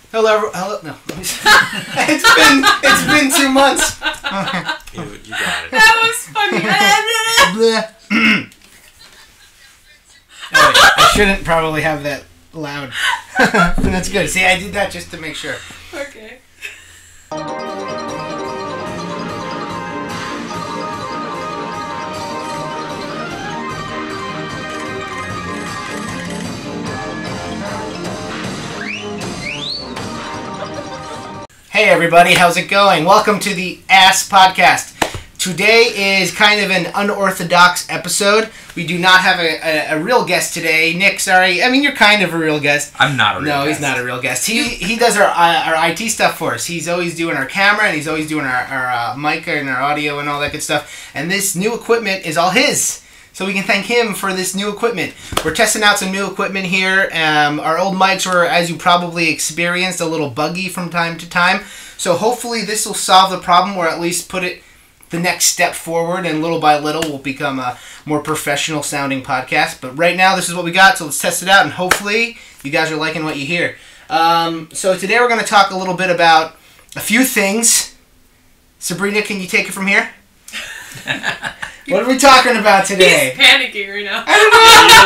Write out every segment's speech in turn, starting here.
Hello. No. It's been 2 months. You got it. That was funny. I shouldn't probably have that loud. That's good. See, I did that just to make sure. Okay. Hey everybody, how's it going? Welcome to the Ass Podcast. Today is kind of an unorthodox episode. We do not have a real guest today. Nick, sorry. I mean, you're kind of a real guest. I'm not a real guest. No, he's not a real guest. He does our IT stuff for us. He's always doing our camera, and he's always doing our mic and our audio and all that good stuff. And this new equipment is all his. So we can thank him for this new equipment. We're testing out some new equipment here. Our old mics were, as you probably experienced, a little buggy from time to time. So hopefully this will solve the problem, or at least put it the next step forward, and little by little we'll become a more professional sounding podcast. But right now this is what we got, so let's test it out, and hopefully you guys are liking what you hear. So today we're going to talk a little bit about a few things. Sabrina, can you take it from here? What are we talking about today? He's panicking right now. I don't know.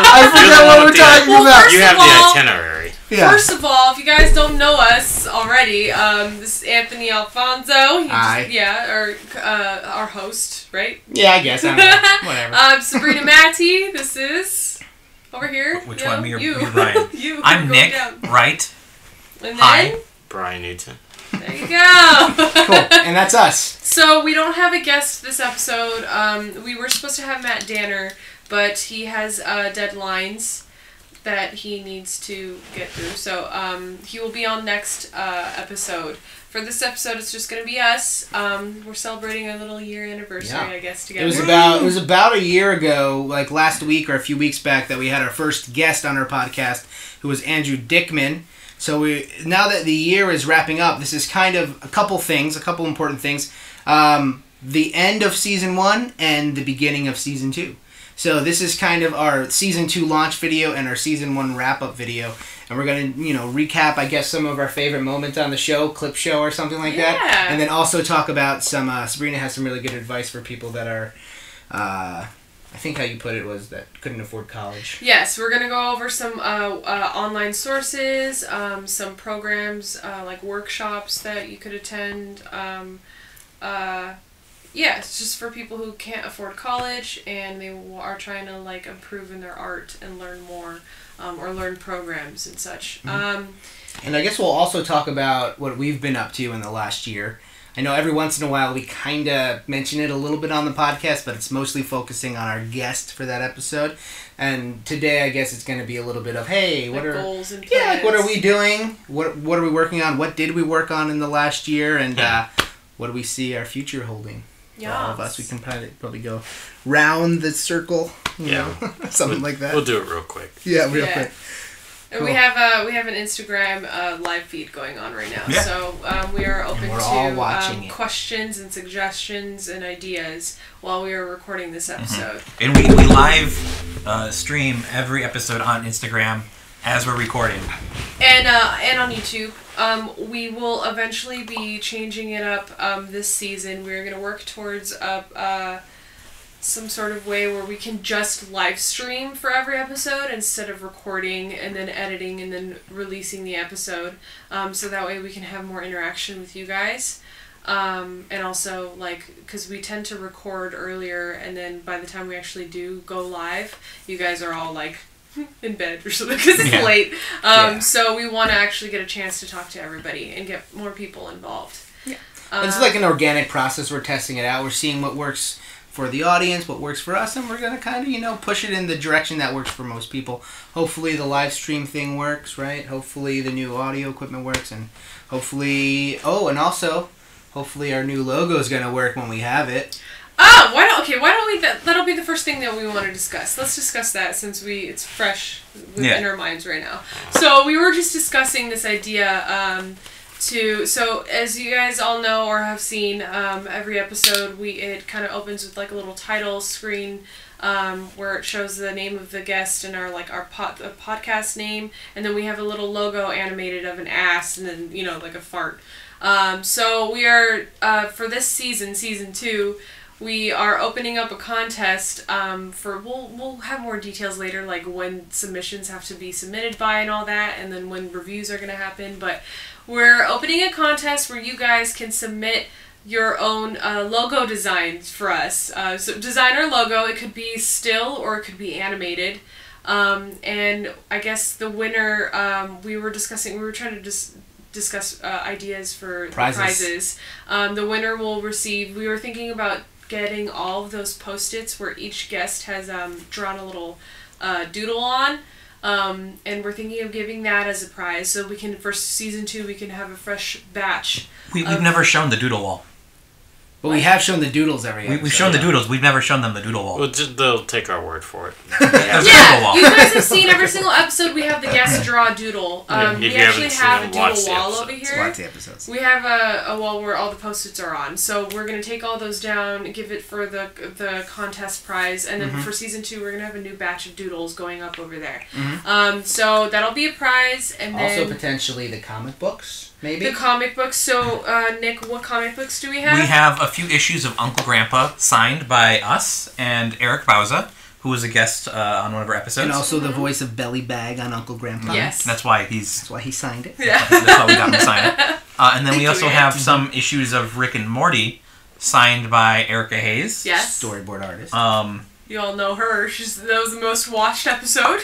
I forgot what we're talking about. You have the itinerary. Yeah. First of all, if you guys don't know us already, this is Anthony Alfonso. Our host, right? Yeah, I guess. I don't know. Whatever. Sabrina Matty. This is over here. Which you one? know, You're Ryan. You. I'm Going Nick, down. right? And then, Hi. Brian Newton. there you go. Cool. And that's us. So we don't have a guest this episode. We were supposed to have Matt Danner, but he has deadlines that he needs to get through. So he will be on next episode. For this episode, it's just going to be us. We're celebrating our little year anniversary, I guess, together. It was about a year ago, like last week or a few weeks back, that we had our first guest on our podcast, who was Andrew Dickman. So now that the year is wrapping up, this is kind of a couple important things. The end of season 1 and the beginning of season 2. So this is kind of our season 2 launch video and our season 1 wrap-up video. And we're going to, recap, I guess, some of our favorite moments on the show, clip show or something like that. And then also talk about some, Sabrina has some really good advice for people that are, I think how you put it was that couldn't afford college. Yes, we're going to go over some online sources, some programs like workshops that you could attend. It's just for people who can't afford college and they are trying to improve in their art and learn more or learn programs and such. Mm-hmm. And I guess we'll also talk about what we've been up to in the last year. I know every once in a while we kind of mention it a little bit on the podcast, but it's mostly focusing on our guest for that episode. And today I guess it's going to be a little bit of, hey, what are goals and plans. Yeah, what are we doing? What are we working on? What did we work on in the last year? And what do we see our future holding? For all of us, we can probably go round the circle, something like that. We'll do it real quick. Yeah, real quick. And cool. we have an Instagram live feed going on right now, so we are open to questions and suggestions and ideas while we are recording this episode. Mm-hmm. And we live stream every episode on Instagram as we're recording, and on YouTube. We will eventually be changing it up this season. We're going to work towards some sort of way where we can just live stream for every episode instead of recording and then editing and then releasing the episode. So that way we can have more interaction with you guys. And also, because we tend to record earlier and then by the time we actually do go live, you guys are all in bed or something because it's late. So we want to actually get a chance to talk to everybody and get more people involved. Yeah. It's like an organic process. We're testing it out. We're seeing what works for the audience, what works for us, and we're going to kind of, push it in the direction that works for most people. Hopefully the live stream thing works, right? Hopefully the new audio equipment works, and hopefully hopefully our new logo is going to work when we have it. Oh, why don't we, that'll be the first thing that we want to discuss. Let's discuss that since it's fresh within our minds right now. So we were just discussing this idea, so as you guys all know or have seen, every episode it kind of opens with a little title screen where it shows the name of the guest and our podcast name, and then we have a little logo animated of an ass, and then like a fart. So we are for this season 2. We are opening up a contest for we'll have more details later, like when submissions have to be submitted by and all that, and then when reviews are going to happen. But we're opening a contest where you guys can submit your own logo designs for us. So design our logo. It could be still or it could be animated. And I guess the winner, we were trying to discuss ideas for prizes. The winner will receive, we were thinking about getting all of those Post-its where each guest has drawn a little doodle on. And we're thinking of giving that as a prize, so we can, for season 2, we can have a fresh batch. We've never shown the doodle wall. But we have shown the doodles every episode. We've shown the doodles. We've never shown them the doodle wall. Well, they'll take our word for it. Yeah, you guys have seen every single episode. We have the guest draw a doodle. We actually have a doodle wall over here. Watch the episodes. We have a wall where all the Post-its are on. So we're going to take all those down, give it for the contest prize, and then for season 2, we're going to have a new batch of doodles going up over there. So that'll be a prize, and then also potentially the comic books. Maybe? The comic books. So, Nick, what comic books do we have? We have a few issues of Uncle Grandpa signed by us and Eric Bauza, who was a guest on one of our episodes. And also the voice of Belly Bag on Uncle Grandpa. Yes. That's why he Yeah. signed it. That's why we got him to sign it. And then we also have some issues of Rick and Morty signed by Erica Hayes. Yes. Storyboard artist. You all know her. That was the most watched episode.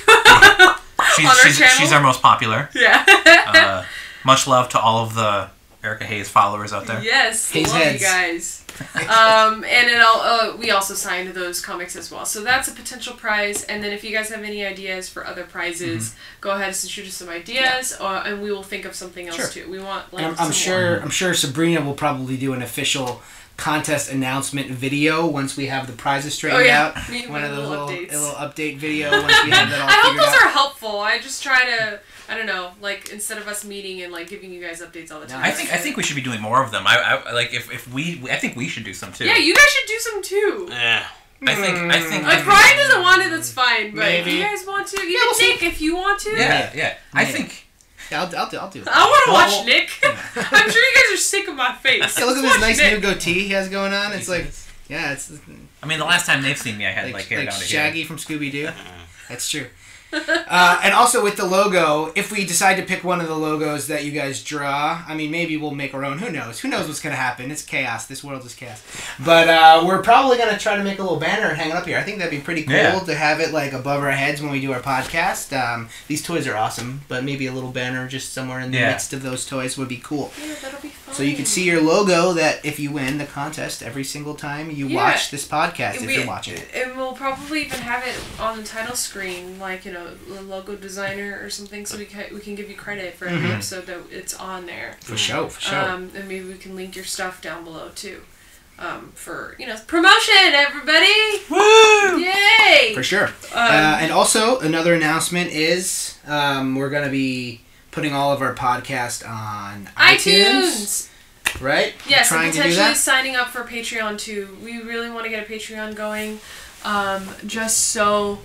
She's our most popular. Yeah. Much love to all of the Erica Hayes followers out there. Yes, Hayes love heads. you guys. And we also signed those comics as well. So that's a potential prize. And then if you guys have any ideas for other prizes, go ahead and shoot us some ideas, and we will think of something else too. We want I'm sure Sabrina will probably do an official contest announcement video once we have the prizes straightened out. One of those little update video once we have that all I hope figured out. those are helpful. I just try to, I don't know, like instead of us meeting and like giving you guys updates all the time. I think we should be doing more of them. I like if we I think we should do some too. Yeah, you guys should do some too. Yeah. I think If Brian doesn't want it, that's fine. But Maybe. if you guys want to, we'll see. Nick, if you want to. Yeah. I think. Yeah, I'll do it. I want to Well, watch Nick. I'm sure you guys are sick of my face. Yeah, look at Let's this watch nice Nick. new goatee he has going on. It's like, yeah, it's I mean, the last time they've seen me, I had like hair like down to Shaggy here. from Scooby Doo. That's true. And also with the logo, if we decide to pick one of the logos that you guys draw, I mean, maybe we'll make our own. Who knows? Who knows what's going to happen? It's chaos. This world is chaos. But we're probably going to try to make a little banner and hang it up here. I think that'd be pretty cool to have it like above our heads when we do our podcast. These toys are awesome, but maybe a little banner just somewhere in the midst of those toys would be cool. Yeah, that'll be fun. So you can see your logo that if you win the contest every single time you watch this podcast, if you're watching it. And we'll probably even have it on the title screen, like, the logo designer or something, so we can give you credit for every episode that it's on there. For sure. And maybe we can link your stuff down below too. For promotion, everybody! Woo! Yay! For sure. And also another announcement is we're gonna be putting all of our podcast on iTunes. Right? Yes, trying and to do potentially that. signing up for Patreon too. We really want to get a Patreon going, just so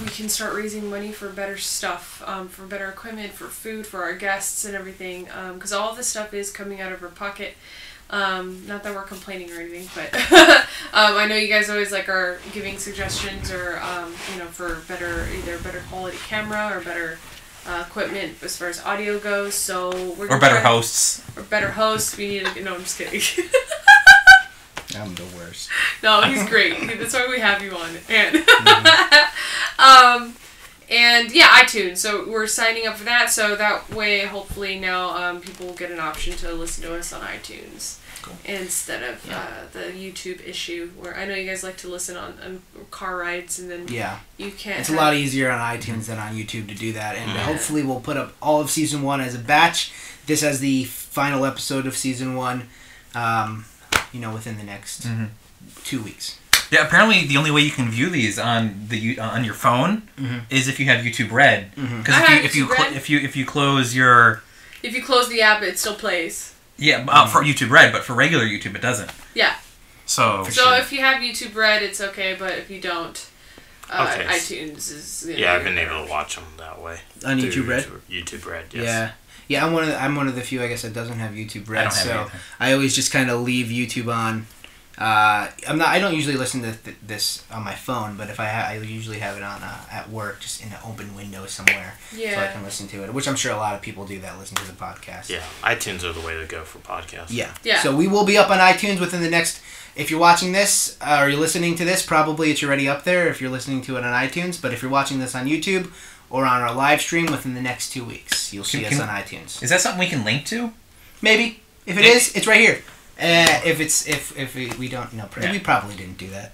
we can start raising money for better stuff, for better equipment, for food, for our guests and everything. Because all of this stuff is coming out of our pocket. Not that we're complaining or anything, but I know you guys always are giving suggestions or for either better quality camera or better equipment as far as audio goes. So we're gonna Or better hosts. Or better hosts. We need to. No, I'm just kidding. I'm the worst. No, he's great. That's why we have you on. And yeah, iTunes. So we're signing up for that. So that way, hopefully now people will get an option to listen to us on iTunes instead of the YouTube issue. Where I know you guys like to listen on car rides, and then you can't. It's a lot easier on iTunes than on YouTube to do that. And hopefully we'll put up all of season 1 as a batch. This as the final episode of season 1. Within the next 2 weeks. Yeah, apparently the only way you can view these on on your phone is if you have YouTube Red. Because if you close your if you close the app, it still plays. Yeah, for YouTube Red, but for regular YouTube it doesn't. Yeah. So if you have YouTube Red, it's okay, but if you don't, Okay. iTunes is. Yeah, I've been able to watch them that way. On YouTube Red? YouTube Red, yes. Yeah. Yeah, I'm one of the few, I guess, that doesn't have YouTube Red. I don't have it either. I always just kind of leave YouTube on. I don't usually listen to this on my phone, but if I usually have it on at work, just in an open window somewhere, so I can listen to it. Which I'm sure a lot of people do that listen to the podcast. Yeah, iTunes are the way to go for podcasts. Yeah. Yeah. So we will be up on iTunes within the next. If you're watching this or you're listening to this, probably it's already up there. If you're listening to it on iTunes, but if you're watching this on YouTube or on our live stream within the next 2 weeks, you'll see us on iTunes. Is that something we can link to? Maybe. If it is, it's right here. If we don't, no, we probably didn't do that.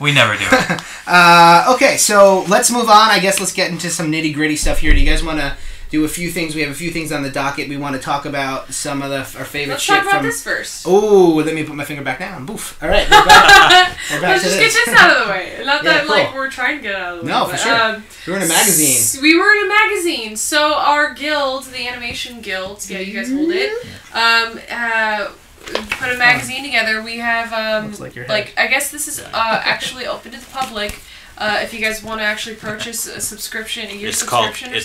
We never do it. Okay, so let's move on. I guess let's get into some nitty gritty stuff here. Do you guys want to do a few things? We have a few things on the docket. We want to talk about some of our favorite shit. Let's talk about this first. Oh, let me put my finger back down. Boof. All right, we're back. Let's just get this out of the way. Not that like we're trying to get out of the way. No, for sure. We were in a magazine. We were in a magazine. So our guild, the Animation Guild, yeah, you guys hold it. Put a magazine together. We have Looks like your head. I guess this is actually open to the public. If you guys want to actually purchase a subscription, It's called Keyframe.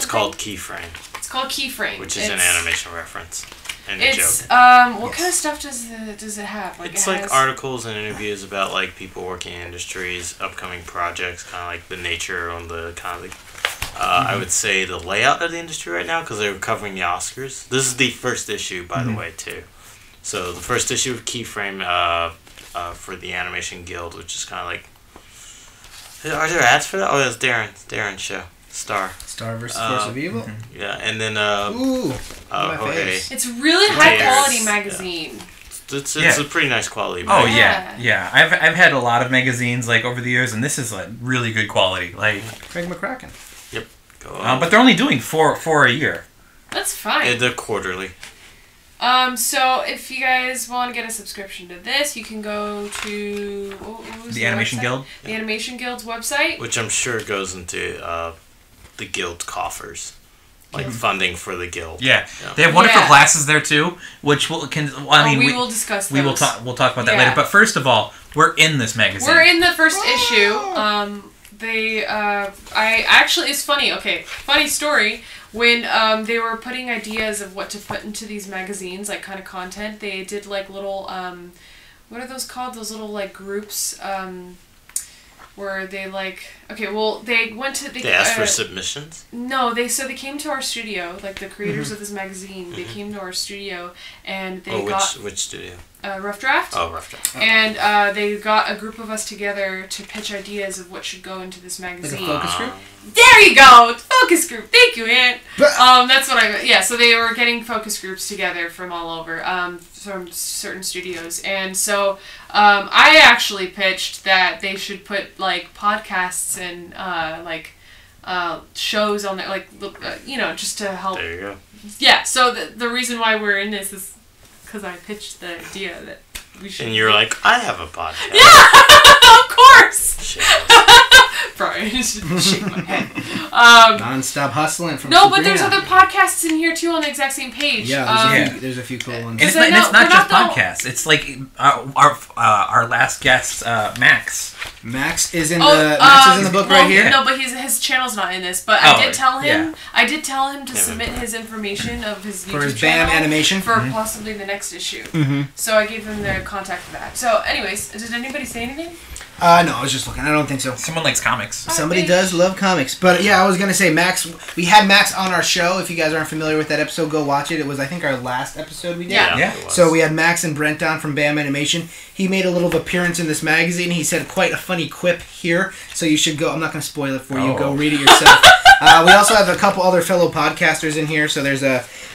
It's called Keyframe, which is an animation reference and a it's joke. what kind of stuff does it have? It's like articles and interviews about like people working in industries, upcoming projects, kind of like the nature on the kind of like, I would say the layout of the industry right now because they're covering the Oscars. This is the first issue, by the way, too. So the first issue of Keyframe for the Animation Guild, which is kind of like. Are there ads for that? Oh, that's Darren's show. Star versus Force of Evil? Yeah, and then Ooh, Jorge. It's really high quality magazine. It's a pretty nice quality magazine. magazine. Yeah. I've had a lot of magazines like over the years, and this is like really good quality. Like Craig McCracken. Yep. Go on. But they're only doing four a year. That's fine. Yeah, they're quarterly. So if you guys want to get a subscription to this, you can go to the Animation Guild. The Animation Guild's website, which I'm sure goes into the guild coffers, like funding for the guild. Yeah, they have wonderful classes there too, which we will discuss. We'll talk about that later. But first of all, we're in this magazine. We're in the first issue. It's funny. Okay, funny story. When they were putting ideas of what to put into these magazines, like kind of content, they did like little, what are those called? Those little like groups, where they like, they went to... They asked for submissions? No, they came to our studio, like the creators of this magazine, they came to our studio and they got... Which studio? Rough Draft. Oh, Rough Draft. Oh. And they got a group of us together to pitch ideas of what should go into this magazine. Like a focus group? There you go! Focus group! Thank you, Aunt! That's what I meant. Yeah, so they were getting focus groups together from all over, from certain studios. And so I actually pitched that they should put, like, podcasts and, shows on there, like, just to help. There you go. Yeah, so the reason why we're in this is because I pitched the idea that we should... And you're like, I have a podcast. Yeah! Of course! Probably I just shake my head. Non-stop hustling from No, Sabrina. but there's other podcasts in here too on the exact same page. Yeah, there's a few cool ones. And it's not just podcasts. It's like our last guest, Max. Max is in the book right here. No, but his channel's not in this. But I did tell him to submit his information of his YouTube for his channel BAM animation for possibly the next issue. Mm-hmm. So I gave him the contact for that. So, anyways, did anybody say anything? No, I was just looking. I don't think so. Someone likes comics. Somebody does love comics. But yeah, I was going to say, Max, we had Max on our show. If you guys aren't familiar with that episode, go watch it. It was, I think, our last episode we did. Yeah. So we had Max and Brent on from BAM Animation. He made a little appearance in this magazine. He said quite a funny quip here. So you should go. I'm not going to spoil it for you. Go read it yourself. We also have a couple other fellow podcasters in here. So there's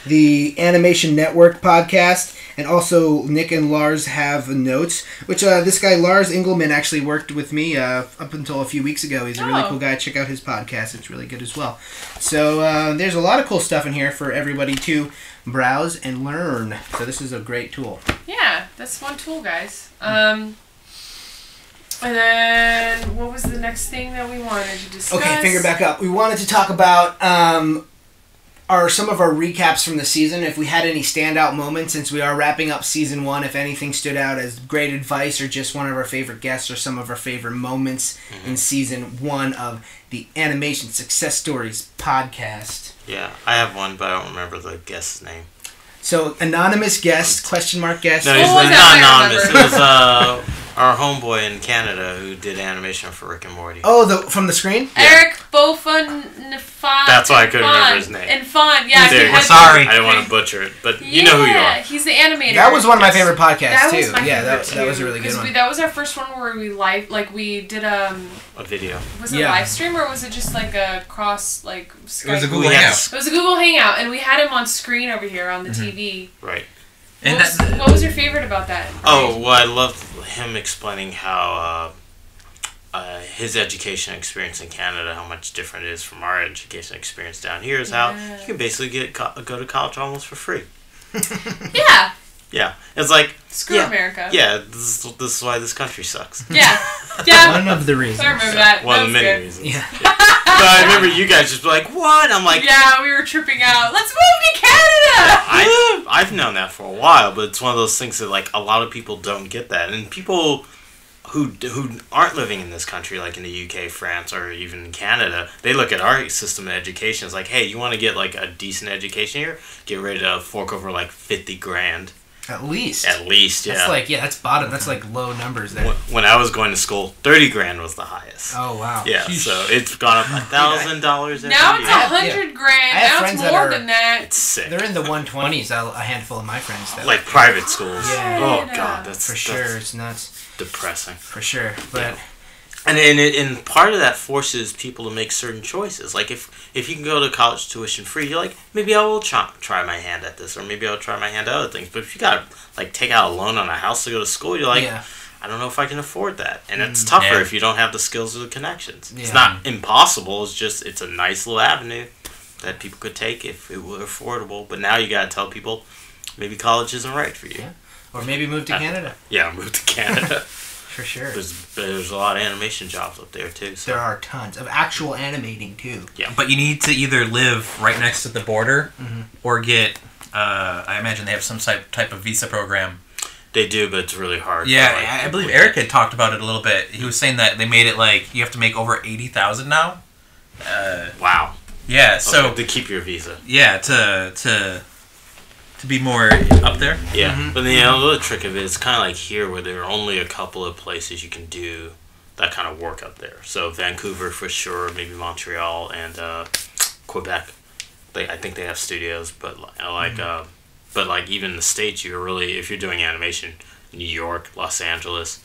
the Animation Network podcast. And also, Nick and Lars have notes, which this guy, Lars Engelman, actually worked with me up until a few weeks ago. He's a really cool guy. Check out his podcast. It's really good as well. So there's a lot of cool stuff in here for everybody to browse and learn. So this is a great tool. Yeah, that's one tool, guys. And then, what was the next thing that we wanted to discuss? Okay, finger back up. We wanted to talk about are some of our recaps from the season. If we had any standout moments, since we are wrapping up season 1, if anything stood out as great advice or just one of our favorite guests or some of our favorite moments in season 1 of the Animation Success Stories podcast. Yeah, I have one, but I don't remember the guest's name. So, anonymous guest, question mark guest. No, he's not anonymous. It was our homeboy in Canada who did animation for Rick and Morty. Oh, from the screen? Yeah. Eric Beaufon. That's why I couldn't remember his name. And Fawn, yeah. We're sorry. I didn't want to butcher it, but you know who you are. He's the animator. That was one of my favorite podcasts, too. Was my favorite that was a really good one. That was our first one where we did a video. Was it a live stream or was it just like a cross, like, Skype? It was a Google Hangout. It was a Google Hangout, and we had him on screen over here on the TV. Right. And what was your favorite about that? Oh, well, I loved him explaining how his education experience in Canada, how much different it is from our education experience down here, is how you can basically go to college almost for free. Yeah. Yeah. It's like... Screw America. Yeah, this is why this country sucks. Yeah. Yeah. One of the reasons. I remember that. One of the many reasons. Yeah. But I remember you guys just be like, what? I'm like... Yeah, we were tripping out. Let's move to Canada! I've known that for a while, but it's one of those things that, like, a lot of people don't get that. And people who aren't living in this country, like in the UK, France, or even Canada, they look at our system of education. It's like, hey, you want to get, like, a decent education here? Get ready to fork over, like, 50 grand. At least. At least, yeah. That's like, that's bottom. That's like low numbers there. When I was going to school, 30 grand was the highest. Oh, wow. Yeah, so it's gone up $1,000 now it's 100 grand. Now it's more than that. It's sick. They're in the 120s, a handful of my friends. Though. Like private schools. Yeah. Oh, God. That's for sure. It's nuts. Depressing. For sure. But... Yeah. And part of that forces people to make certain choices. Like, if you can go to college tuition free, you're like, maybe I will try my hand at this, or maybe I'll try my hand at other things. But if you got to, like, take out a loan on a house to go to school, you're like, I don't know if I can afford that. And it's tougher if you don't have the skills or the connections. Yeah. It's not impossible. It's just, it's a nice little avenue that people could take if it were affordable. But now you got to tell people, maybe college isn't right for you. Yeah. Or maybe move to Canada. Yeah, move to Canada. For sure. There's a lot of animation jobs up there, too. So. There are tons of actual animating, too. Yeah. But you need to either live right next to the border or get, I imagine they have some type of visa program. They do, but it's really hard. Yeah, I believe Eric had talked about it a little bit. He was saying that they made it like you have to make over 80,000 now. Wow. Yeah, so... to keep your visa. Yeah, to be more up there. Yeah, but the other trick of it is kind of like here, where there are only a couple of places you can do that kind of work up there. So Vancouver for sure, maybe Montreal and Quebec. I think they have studios, but like even the States, if you're doing animation, New York, Los Angeles,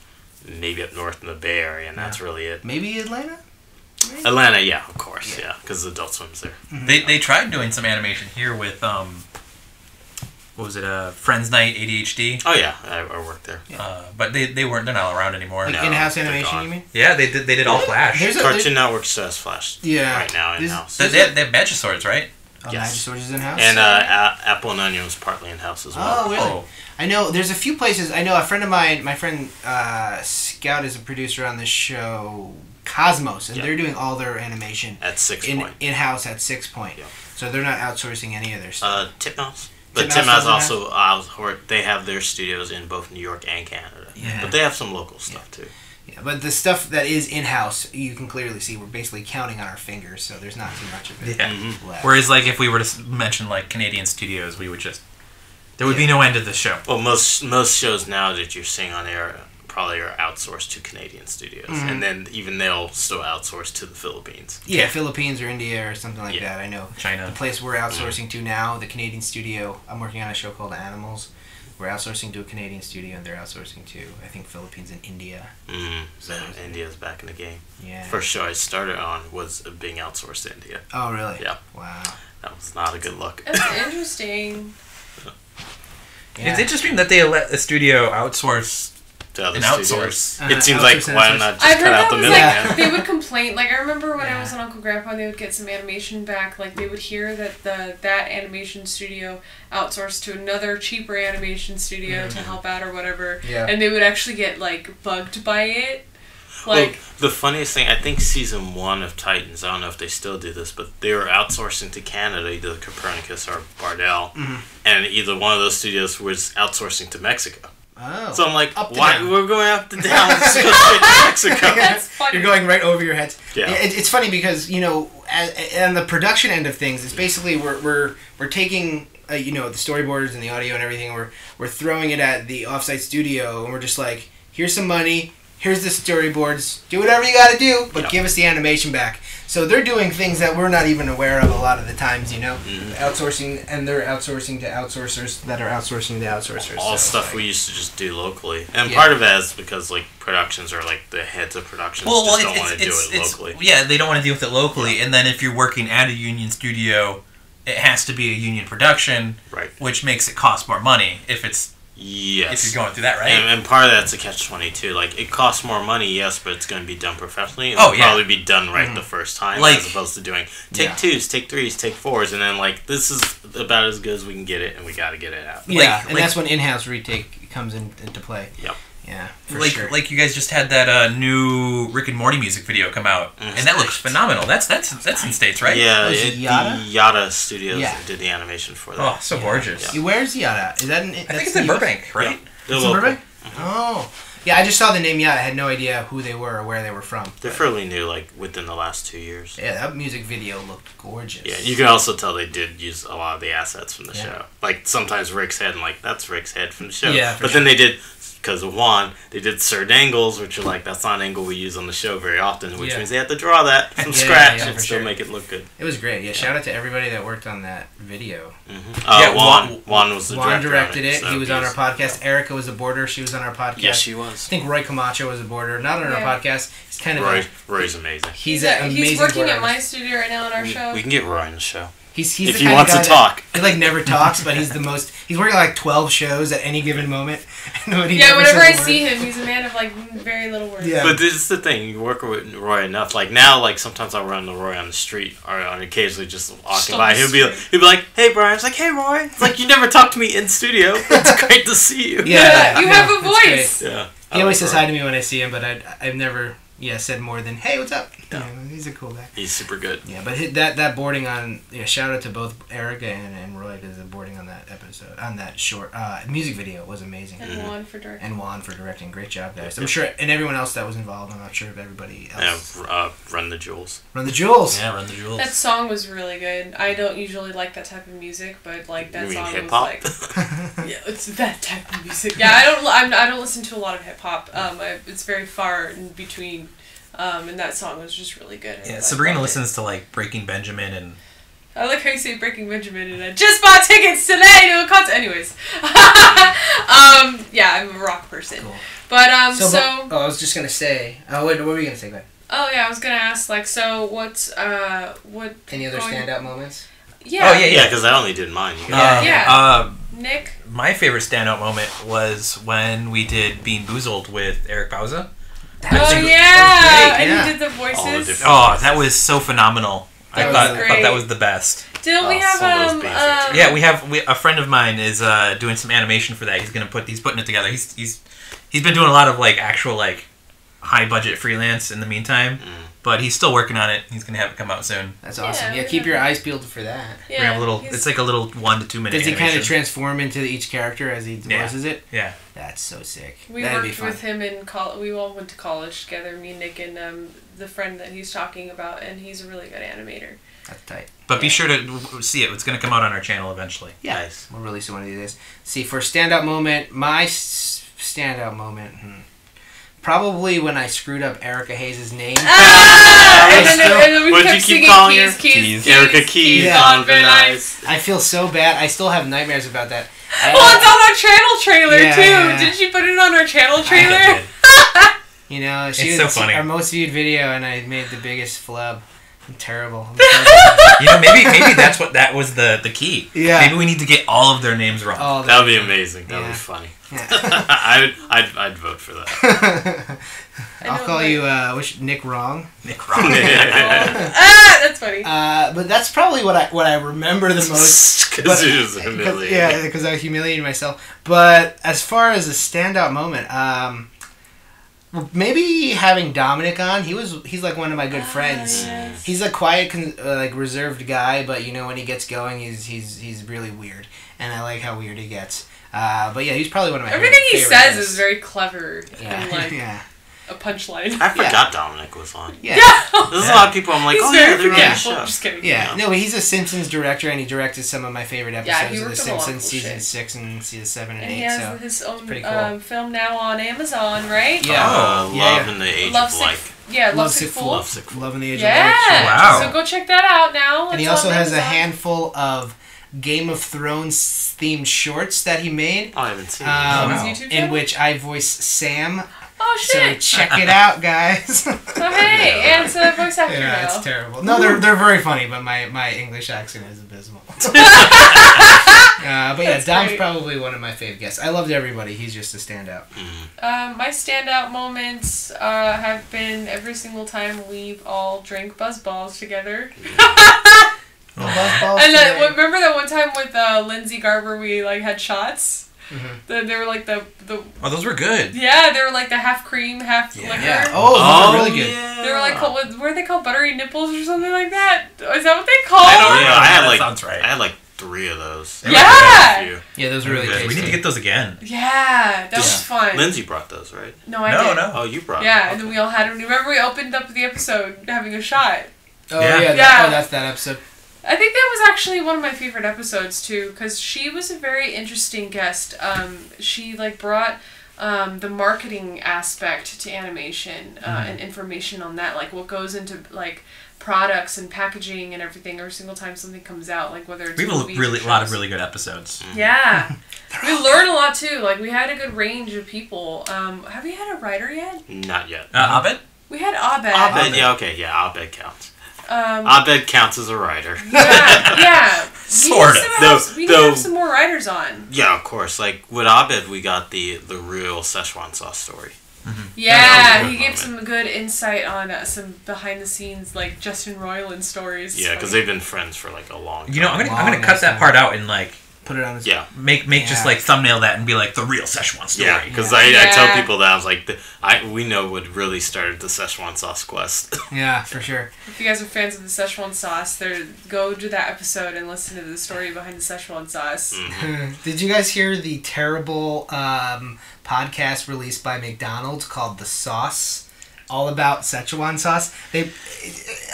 maybe up north in the Bay Area, and that's really it. Maybe Atlanta. Maybe? Atlanta, yeah, of course, yeah, because Adult Swim's there. They tried doing some animation here with what was it? Friends Night ADHD. Oh yeah, I worked there. But they're not around anymore. Like in-house animation, you mean? Yeah, they did all Flash. Cartoon Network still has Flash. Right now in-house. They have Magiswords, right? Oh, yes. Magiswords is in-house. And Apple and Onion was partly in-house as well. Oh really? Oh. I know there's a few places. I know a friend of mine. My friend Scout is a producer on the show Cosmos, and they're doing all their animation at 6 Point in-house at 6 Point. Yep. So they're not outsourcing any of their stuff. Titmouse. But Titmouse also, they have their studios in both New York and Canada. Yeah. But they have some local stuff, too. Yeah, but the stuff that is in-house, you can clearly see we're basically counting on our fingers, so there's not too much of it left. Whereas, like, if we were to mention, like, Canadian studios, we would just... There would be no end to the show. Well, most shows now that you're seeing on air probably are outsourced to Canadian studios. And then even they'll still outsource to the Philippines. Yeah, Philippines or India or something like that. I know. China. The place we're outsourcing to now, the Canadian studio, I'm working on a show called Animals. We're outsourcing to a Canadian studio, and they're outsourcing to, I think, Philippines and India. So India's back in the game. Yeah. First show I started on was being outsourced to India. Oh, really? Yeah. Wow. That was not a good look. That's interesting. Yeah. It's interesting that they let a studio outsource to other outsource. It seems like, why not just cut out the middleman? Like, they would complain. Like, I remember when I was on Uncle Grandpa, they would get some animation back. Like, they would hear that that animation studio outsourced to another cheaper animation studio to help out or whatever. Yeah. And they would actually get, like, bugged by it. Like, the funniest thing, I think season 1 of Titans, I don't know if they still do this, but they were outsourcing to Canada, either Copernicus or Bardell, and either one of those studios was outsourcing to Mexico. Oh. So I'm like, why? We're going up to down. Let's go straight to Mexico. that's funny. You're going right over your heads. Yeah. It's funny because, you know, on the production end of things, it's basically we're taking, you know, the storyboards and the audio and everything, we're throwing it at the offsite studio, and we're just like, here's some money, here's the storyboards, do whatever you got to do, but give us the animation back. So they're doing things that we're not even aware of a lot of the times, you know, outsourcing, and they're outsourcing to outsourcers that are outsourcing to outsourcers. All so stuff like, we used to just do locally, and part of that is because like productions are like the heads of productions just don't want to do it locally. Yeah, they don't want to deal with it locally, and then if you're working at a union studio, it has to be a union production, right? Which makes it cost more money if it's. Yes. If you're going through that, right? And part of that's a catch-22. Like, it costs more money, yes, but it's going to be done professionally. Oh, It'll probably be done right the first time, like, as opposed to doing take 2s, take 3s, take 4s, and then, like, this is about as good as we can get it, and we got to get it out. Yeah, and that's when in-house retake comes into play. Yep. Yeah, for like, sure. Like you guys just had that new Rick and Morty music video come out, and that looks phenomenal. That's in States, right? Yeah, Yada? the Yada Studios did the animation for that. Oh, so gorgeous. Yeah. Where's Yada? Is that I think it's in Burbank, right? Yeah. It's in Burbank? Oh. Yeah, I just saw the name Yada. I had no idea who they were or where they were from. They're fairly new, like, within the last 2 years. Yeah, that music video looked gorgeous. Yeah, you can also tell they did use a lot of the assets from the show. Like, sometimes Rick's head, and like, that's Rick's head from the show. Yeah, but then they did, because of Juan, they did certain angles, which are like, that's not an angle we use on the show very often, which means they had to draw that from scratch and still make it look good. It was great. Yeah, shout out to everybody that worked on that video. Juan was the director. Juan directed it. So he was on our podcast. Erica was a boarder. She was on our podcast. Yes, she was. I think Roy Camacho was a boarder. Not on our podcast. He's kind of Roy's amazing. He's an amazing He's working boarder. at my studio right now on our show. We can get Roy on the show. He's if the he kind wants of guy to talk. He like never talks, but he's the most. He's working like 12 shows at any given moment. Whenever I see him, he's a man of like very little words. Yeah. But this is the thing, you work with Roy enough. Like now, like sometimes I'll run into Roy on the street or on occasionally just walking by. He'll be like, "Hey, Brian." It's like, "Hey, Roy." It's like you never talked to me in studio. It's great to see you. Yeah, you have a voice. Yeah. He always says hi to me when I see him, but I've never said more than, "Hey, what's up?" Yeah. You know, he's a cool guy. He's super good. Yeah, but that boarding on shout out to both Erica and Roy because the boarding on that episode on that short music video was amazing. And Juan for directing. Great job, guys. I'm sure, and everyone else that was involved. I'm not sure if everybody else. Yeah, Run the Jewels. Run the Jewels. Yeah, Run the Jewels. That song was really good. I don't usually like that type of music, but like that song was like, yeah, it's that type of music. Yeah, I don't listen to a lot of hip hop. It's very far in between. And that song was just really good. Yeah, Sabrina listens to like Breaking Benjamin and. I like how you say Breaking Benjamin and I just bought tickets today to a concert. Anyways, yeah, I'm a rock person. Cool. But I was just gonna say. What were you gonna say? Go ahead. Oh yeah, I was gonna ask like what's what. Any other standout moments? Yeah. Oh yeah, because I only did mine. Nick. My favorite standout moment was when we did Bean Boozled with Eric Bauza. And you did the voices. Oh, that was so phenomenal. I thought that was the best. Didn't we have Yeah, we have a friend of mine is doing some animation for that. He's putting it together. He's been doing a lot of like actual like high budget freelance in the meantime, but he's still working on it. He's gonna have it come out soon. That's awesome. Yeah, keep your eyes peeled for that. Yeah, we have a little. It's like a little 1 to 2 minute. Does he kind of transform into each character as he voices it? Yeah. That's so sick. We worked with him in college. We all went to college together. Me, Nick, and the friend that he's talking about, and he's a really good animator. That's tight. But be sure to see it. It's going to come out on our channel eventually. Yeah, nice. We'll release it one of these days. See, for standout moment, my standout moment. Probably when I screwed up Erica Hayes' name. And then we what kept did you keep singing calling Keys. Erica Keys on Van Nuys. I feel so bad. I still have nightmares about that. Well, it's on our channel trailer too. Did you put it on our channel trailer? You know, she it's was so funny. Our most viewed video, and I made the biggest flub. I'm terrible. You know, maybe that's what that was the key. Yeah. Maybe we need to get all of their names wrong. That would be amazing. That would be funny. Yeah. I'd vote for that. I'll call you Nick Wrong. Nick Wrong. That's funny. But that's probably what I remember the most. Because it was humiliating. Yeah, because I was humiliating myself. But as far as a standout moment, Well, maybe having Dominic on. He's like one of my good friends. Yes. He's a quiet, like reserved guy, but when he gets going, he's really weird, and I like how weird he gets. But yeah, he's probably one of my Everything he favorite says guys. is very clever and like yeah. a punchline. I forgot Dominic was on. Yeah. There's a lot of people I'm like, He's oh very yeah, they're on the forgetful. show. Just kidding. Yeah, no, but he's a Simpsons director, and he directed some of my favorite Yeah, episodes he of The worked on a lot of Simpsons, cool season shit. 6 and season 7 and And 8. he has So his own pretty cool. film now on Amazon, right? Yeah. Love in the Age of Sick, Like. yeah, Love Sick Fool. Love Sick Fool. Love in the Age Yeah. of Light. Wow. So go check that out now. And he It's also on has a Amazon. handful of Game of Thrones themed shorts that he made, Oh, I haven't seen On his it. YouTube in channel? which I voice Sam. Oh So shit! check it out, guys. Oh hey, and it's a voice actor Yeah, now. it's terrible. No, they're very funny, but my English accent is abysmal. But yeah, That's Dom's great. probably one of my favorite guests. I loved everybody. He's just a standout. My standout moments have been every single time we've all drank Buzzballs together. And remember that one time with Lindsay Garber, we like had shots. They were like the Oh, those were good. yeah, they were like the half cream, half liquor. Yeah. Oh, those are really good. Yeah. They were like called, were they called buttery nipples or something like that? Is that what they called? I don't Yeah, I had that like sounds right. I had like 3 of those. Yeah. A few. Yeah, those are really Good. good. We need to get those again. Yeah, that was fun. Lindsay brought those, right? No, I No, didn't. no. Oh, you brought Yeah, them. and then we all had. Remember, we opened up the episode having a shot. Oh Yeah. Yeah. that's that episode. I think that was actually one of my favorite episodes too, because she was a very interesting guest. She like brought the marketing aspect to animation and information on that, like what goes into like products and packaging and everything every single time something comes out, like whether it's We have movies or a lot of shows. really good episodes. Yeah. We learned a lot too. Like we had a good range of people. Have we had a writer yet? Not yet. Abed? We had Abed. Abed, yeah, okay, yeah, Abed counts. Um, Abed counts as a writer. yeah. Sort of. We need to have some more writers on. Yeah, of course. Like with Abed, we got the real Szechuan sauce story. Yeah, That was a he good gave moment. some good insight on some behind the scenes like Justin Roiland stories. Yeah, because they've been friends for like a long time. You know, I'm gonna Long cut ass that time. part out and like Put it on his. make just Yeah. like thumbnail that and be like the real Szechuan story. Yeah, because Yeah. I tell Yeah. people that I was like, we know what really started the Szechuan sauce quest. Yeah, for sure. If you guys are fans of the Szechuan sauce, go to that episode and listen to the story behind the Szechuan sauce. Did you guys hear the terrible podcast released by McDonald's called The Sauce? All about Szechuan sauce.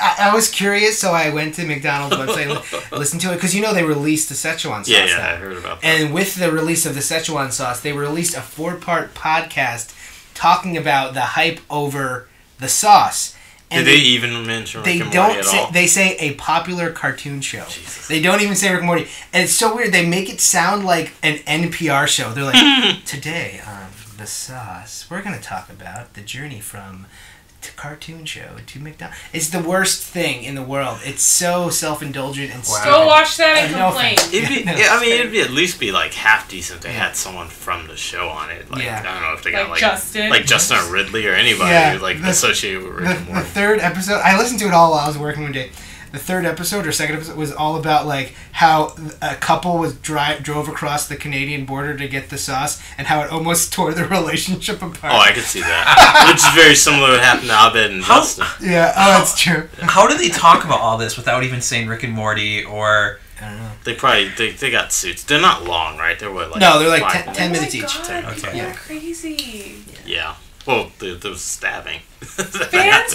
I was curious, so I went to McDonald's website and listened to it because they released the Szechuan sauce. Yeah, now. I heard about that. And with the release of the Szechuan sauce, they released a 4-part podcast talking about the hype over the sauce. And Did they even mention Rick they and Morty don't at say, all? they say a popular cartoon show. Jesus. They don't even say Rick and Morty. And it's so weird. They make it sound like an NPR show. They're like, today on The Sauce, we're going to talk about the journey from cartoon show to McDonald's. It's the worst thing in the world. It's so self-indulgent and stupid. Go watch that and No complain. offense. It'd be, Yeah, no, yeah, I it's mean, fair. it'd be at least be like half decent. They had someone from the show on it. Like Yeah. I don't know if they Like got like Justin. like Justin or Ridley or anybody Yeah, like the- associated with Rick and The Morty. third episode, I listened to it all while I was working one day. The third episode or second episode was all about like how a couple drove across the Canadian border to get the sauce and how it almost tore their relationship apart. Oh, I could see that. Which is very similar to what happened to Abed and How- Justin. Yeah, that's true. How do they talk about all this without even saying Rick and Morty or? I don't know. They probably they got suits. They're not long, right? They're what like No, they're like 5 10 minutes? minutes each. God, people Okay. are crazy. Yeah. Well, there was stabbing. Fans are nuts.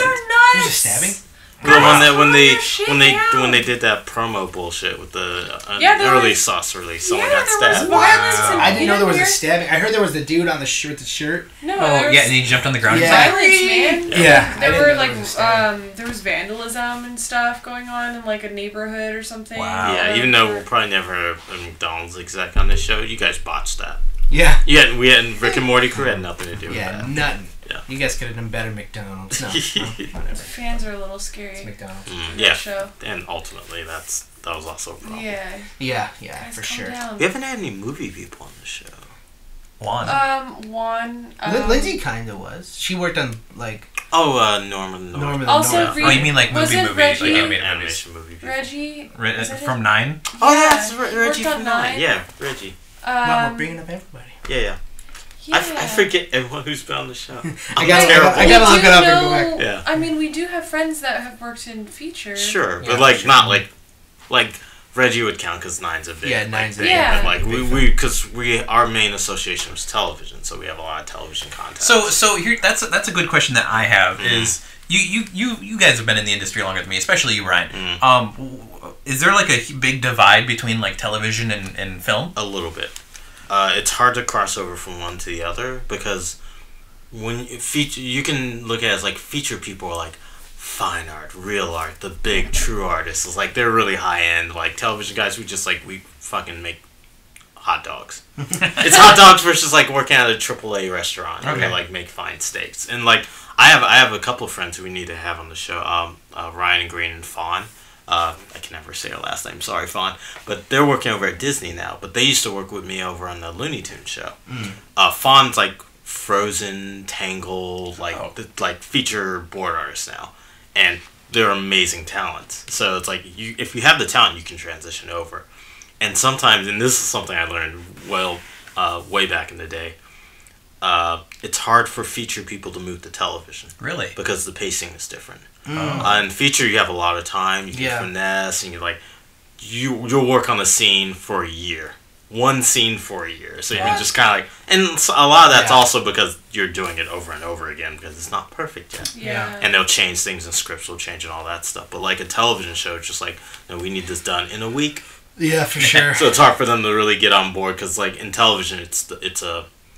There's a stabbing? The one that when they Calm your shit down. when they did that promo bullshit with the Yeah, there early was- sauce release, someone yeah, got there was stabbed. violence Wow. and I didn't know there was a hear? stabbing. I heard there was the dude on the with the shirt. No, Oh there was yeah, and he jumped on the ground. Yeah. violence, man. Yeah. I There didn't were know like there was a stabbing. there was vandalism and stuff going on in like a neighborhood or something. Wow. Yeah, even though we'll probably never have a McDonald's exec on this show, you guys botched that. Yeah. Yeah, we had Rick and Morty crew had nothing to do with Yeah, that. nothing. Yeah. You guys could have done better McDonald's. No, whatever. Fans are a little It's scary. McDonald's. Mm, That yeah, show. and ultimately that was also a problem. Yeah. Yeah, Guys, for calm sure. down. We haven't had any movie people on the show. One. Juan. Lindsay kind of was. She worked on like Oh, Norman. Norman. Also, Norman. Reed- Oh, you mean like was movie it movies, Reggie? like animated movies? Animation movie people. Reggie. was it From it? 9? Oh, Yeah, yeah, it's he Reggie worked on from Nine. Nine. Yeah, Reggie. Wow, we're bringing up everybody. Yeah, yeah. Yeah. I forget everyone who's been on the show. I gotta look it up and go back. Yeah. I mean, we do have friends that have worked in feature. Sure, but Yeah, like sure. not like Reggie would count because Nine's a big. Yeah, Nine's a big. big Yeah. But like big we our main association was television, so we have a lot of television content. So here that's a good question that I have is you guys have been in the industry longer than me, especially you, Ryan. Is there like a big divide between like television and film? A little bit. It's hard to cross over from one to the other because when you can look at it as like feature people are like fine art, real art, the big true artists. It's like they're really high end. Like television guys, we fucking make hot dogs. It's hot dogs versus like working at a AAA restaurant. Okay. We like make fine steaks. And like I have a couple of friends who we need to have on the show. Ryan Green and Fawn. I can never say her last name. Sorry, Fawn. But they're working over at Disney now. But they used to work with me over on the Looney Tunes show. Fawn's like Frozen, Tangled, like feature board artists now, and they're amazing talents. So it's like if you have the talent, you can transition over. And sometimes, and this is something I learned way back in the day. It's hard for feature people to move to television. Really? Because the pacing is different. In feature, you have a lot of time. You can finesse, and you'll work on a scene for a year. One scene for a year. So you can just kind of and so a lot of that's also because you're doing it over and over again because it's not perfect yet. Yeah. And they'll change things and scripts will change and all that stuff. But like a television show, it's just like, no, we need this done in a week. Yeah, for sure. So it's hard for them to really get on board because like in television,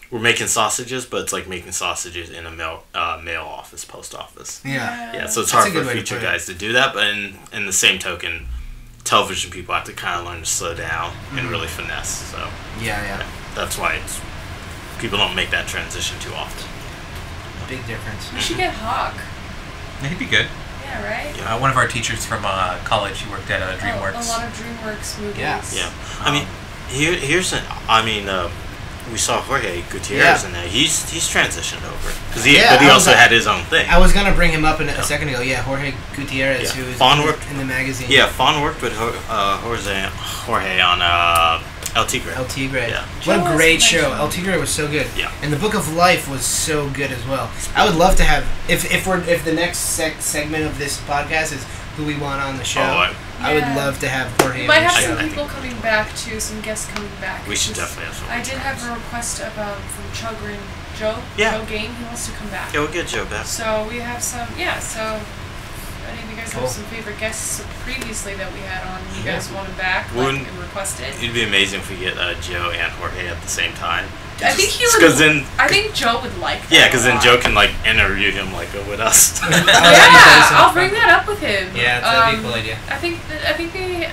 we're making sausages, but it's like making sausages in a mail office, post office. Yeah. So it's That's hard a good for way to feature put it. guys to do that. But in the same token, television people have to kind of learn to slow down and really finesse. So Yeah. that's why people don't make that transition too often. Big difference. We should get Hawk. He'd be good. Yeah, right? One of our teachers from college, he worked at DreamWorks. A lot of DreamWorks movies. Yeah. I mean, we saw Jorge Gutierrez in there. He's transitioned over but he also had his own thing. I was gonna bring him up a second ago. Yeah, Jorge Gutierrez, who is in the magazine. Yeah, Fawn worked with Jorge on El Tigre. El Tigre. Yeah. What a great show. El Tigre was so good. Yeah. And the Book of Life was so good as well. I would love to have if the next segment of this podcast is who we want on the show. I would love to have Jorge We might on the have show. some people coming back too, some guests coming back. We should definitely have some. I did have a request from Chugrin Joe. Yeah. Joe Game. He wants to come back. Yeah, we'll get Joe back. So we have some. Yeah. So if any of you guys have some favorite guests previously that we had on, you guys want them back and request it. It'd be amazing if we get Joe and Jorge at the same time. I think he would. I think Joe would like that. Yeah, because then Joe can like interview him with us. I'll bring that up with him. Yeah, that'd be a cool idea. I think he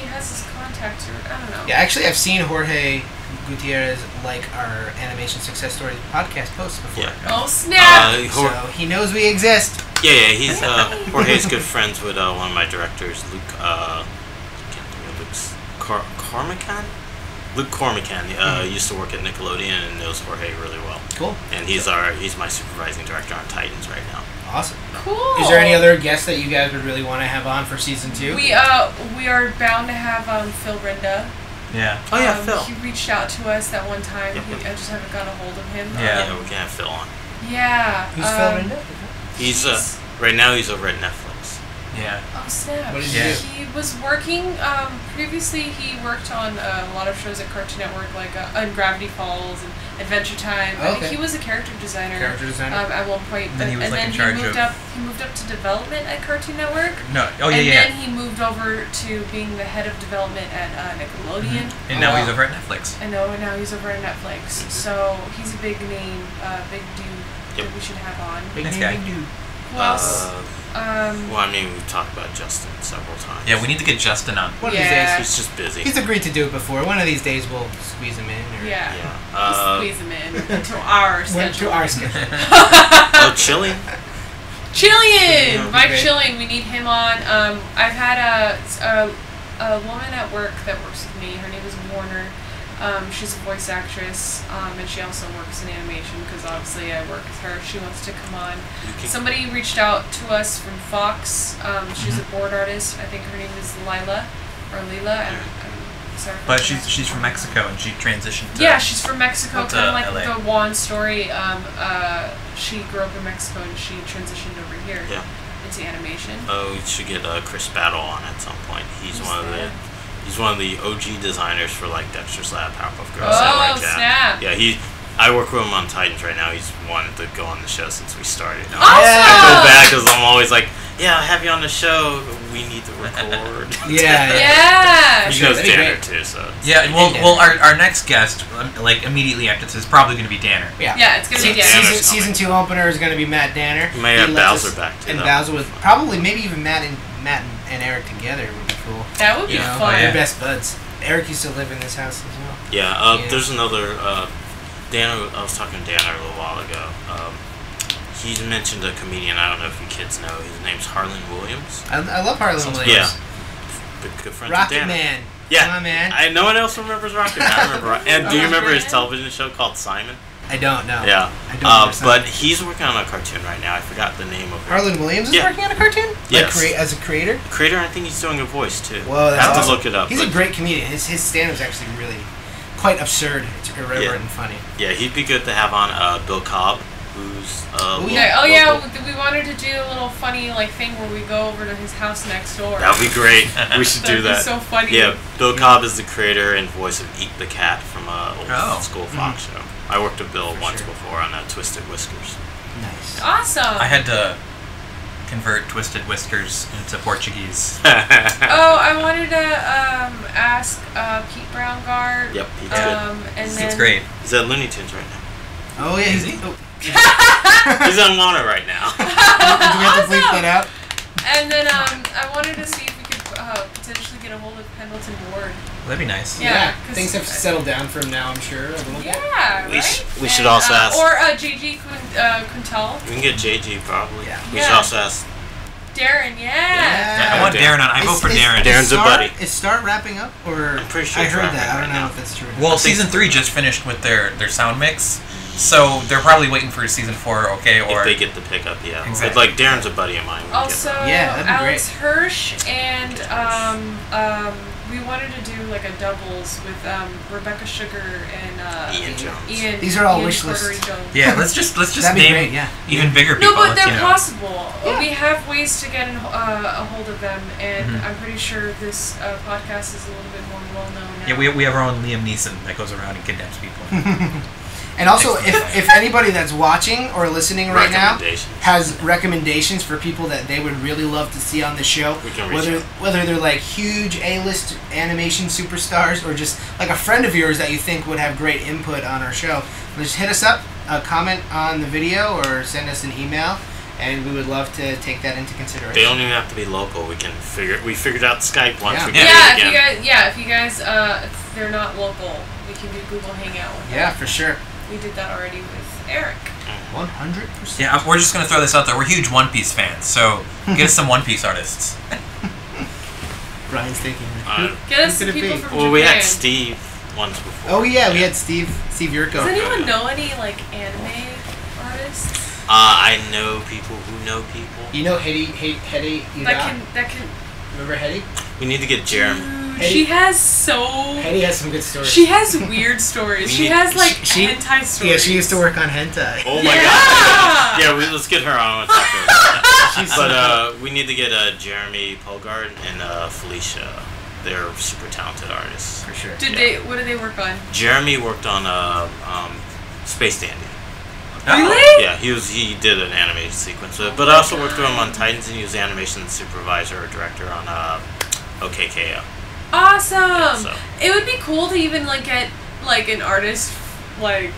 has his contact, or I don't know. Yeah, actually, I've seen Jorge Gutierrez like our Animation Success Stories podcast posts before. Yeah. Oh snap! So he knows we exist. Yeah, he's Jorge's good friends with one of my directors, Luke. I can't think of Luke's Cormican. Luke Cormican used to work at Nickelodeon and knows Jorge really well. Cool. And he's my supervising director on Titans right now. Awesome. Cool. Is there any other guests that you guys would really want to have on for season 2? We are bound to have Phil Rinda. Yeah. Oh yeah, Phil. He reached out to us that one time. I just haven't got a hold of him. Yeah, we can have Phil on. Yeah. Who's Phil Rinda? He's right now he's over at Netflix. Yeah. Oh snap! What did he do? He was working. Previously, he worked on a lot of shows at Cartoon Network, like on Gravity Falls and Adventure Time. I think he was a character designer. At one point, And then he was like in charge of. He moved up to development at Cartoon Network. No. Oh yeah, and yeah. then he moved over to being the head of development at Nickelodeon. And now he's over at Netflix. I know. And now he's over at Netflix. So he's a big name, big dude that we should have on. Nice guy. Who else? Well, I mean, we've talked about Justin several times. Yeah, we need to get Justin on. One of these days. He's just busy. He's agreed to do it before. One of these days we'll squeeze him in. We'll squeeze him into our schedule. Oh, Chilling. Chillian! Mike Chillian, we need him on. I've had a woman at work that works with me. Her name is Warner. She's a voice actress, and she also works in animation because obviously I work with her. She wants to come on. Somebody reached out to us from Fox. She's a board artist. I think her name is Lila or Leela. Sorry. But she's from Mexico and she transitioned to... Yeah, she's from Mexico, to kind of like LA. the Juan story. She grew up in Mexico and she transitioned over here into animation. Oh, you should get Chris Battle on at some point. He's Who's one that? he's one of the OG designers for like Dexter's Lab, Powerpuff Girls, Oh, stuff like that. snap. Yeah, I work with him on Titans right now. He's wanted to go on the show since we started. Awesome! I feel bad because I'm always like, yeah, I'll have you on the show. We need to record. Yeah. He knows That'd be Danner great. too, so. Yeah, well, our next guest, like immediately after this, is probably going to be Danner. Yeah, it's gonna be Danner. Danner. Season 2 opener is going to be Matt Danner. You may He have lets Bowser us- back too. And though. Bowser with probably maybe even Matt and Eric together would be cool. That would be You know, fun. they're best buds. Eric used to live in this house as well. Yeah, Yeah. there's another. Danner, I was talking to Danner a little while ago. He mentioned a comedian. I don't know if you kids know. His name's Harlan Williams. I love Harlan Williams. Yeah, good friend of Rocket Danner. Man. Yeah, Come on, man. No one else remembers Rocket Man. I remember. And do you remember his Man. television show called Simon? I don't know. Yeah. I don't know. But he's working on a cartoon right now. I forgot the name of it. Harlan Williams is Yeah. working on a cartoon? Yes. Like as a creator? Creator, I think he's doing a voice too. Whoa, that's I have awesome. to look it up. He's a but great comedian. His stand-up is actually really quite absurd. It's irreverent Yeah. and funny. yeah, he'd be good to have on Bill Cobb, who's Yeah, oh yeah, local. we wanted to do a little funny thing where we go over to his house next door. That would be great. We should do That'd be that. so funny. Yeah, Bill Cobb is the creator and voice of Eat the Cat from old Oh. school Fox show. I worked with Bill once before on Twisted Whiskers. Nice. Awesome. I had to convert Twisted Whiskers into Portuguese. Oh, I wanted to ask Pete Brownguard. Yep, he's good. And It's then great. He's at Looney Tunes right now. Oh, yeah. Is He's, he? oh, He's on Warner right now. did we have to bleep that out? And then I wanted to see if we could potentially get a hold of Pendleton Ward. That'd be nice. Yeah, 'cause- Things have settled down for him now, I'm sure. A little bit. Yeah, We right. we should also ask. Or JG Quintel. We can get JG probably. Yeah. We should Yeah. also ask. Darren, Yeah, I want Darren. Darren on. I vote for Darren. Darren's a buddy. Is Start wrapping up? Or I'm pretty sure I it's heard wrapping that. I don't right know now. if that's true. Well, season 3 just finished with their sound mix, so they're probably waiting for season 4. Okay, or If they get the pickup, yeah. Exactly. But like Darren's a buddy of mine. We can get Also, that. Yeah, that'd be Alex Hirsch and we wanted to do like a doubles with Rebecca Sugar and Ian Jones. Ian. These are all Ian wish lists. Puerto Rico. yeah, let's just That'd be name great, yeah. even bigger people. No, but they're you know. possible. Yeah. We have ways to get a hold of them, and Mhm. I'm pretty sure this podcast is a little bit more well known now. Yeah, we have our own Liam Neeson that goes around and kidnaps people. And also, if anybody that's watching or listening right now Recommendations. has recommendations for people that they would really love to see on the show, We can reach out. whether they're like huge A-list animation superstars or just like a friend of yours that you think would have great input on our show, just hit us up, comment on the video, or send us an email, and we would love to take that into consideration. They don't even have to be local. We figured out Skype once. Yeah. We can Yeah, do it again. if you guys, if they're not local, we can do Google Hangout with them. Yeah, for sure. We did that already with Eric. 100%. Yeah, we're just gonna throw this out there. We're huge One Piece fans, so get us some One Piece artists. Brian's thinking. Get us Who could it people be? from Well, Japan. we had Steve once before. Oh yeah, we had Steve Yurko. Does anyone know any like anime artists I know people who know people. You know Hedy Yuda? that can? Remember Hedy? We need to get Jeremy. Dude, Hedy- she has so. Hedy has some good stories. She has weird stories. She has like She- hentai stories. Yeah, she used to work on hentai. Oh my Yeah! god. Yeah, let's get her on. Let's talk to her about that. She's But we need to get Jeremy Polgard and Felicia. They're super talented artists. for sure. What did they work on? Jeremy worked on Space Dandy. Really? Yeah, he did an animation sequence of it. But I also worked with him on Titans, and he was the animation supervisor or director on OKKO. Awesome. So It would be cool to even like get like an artist like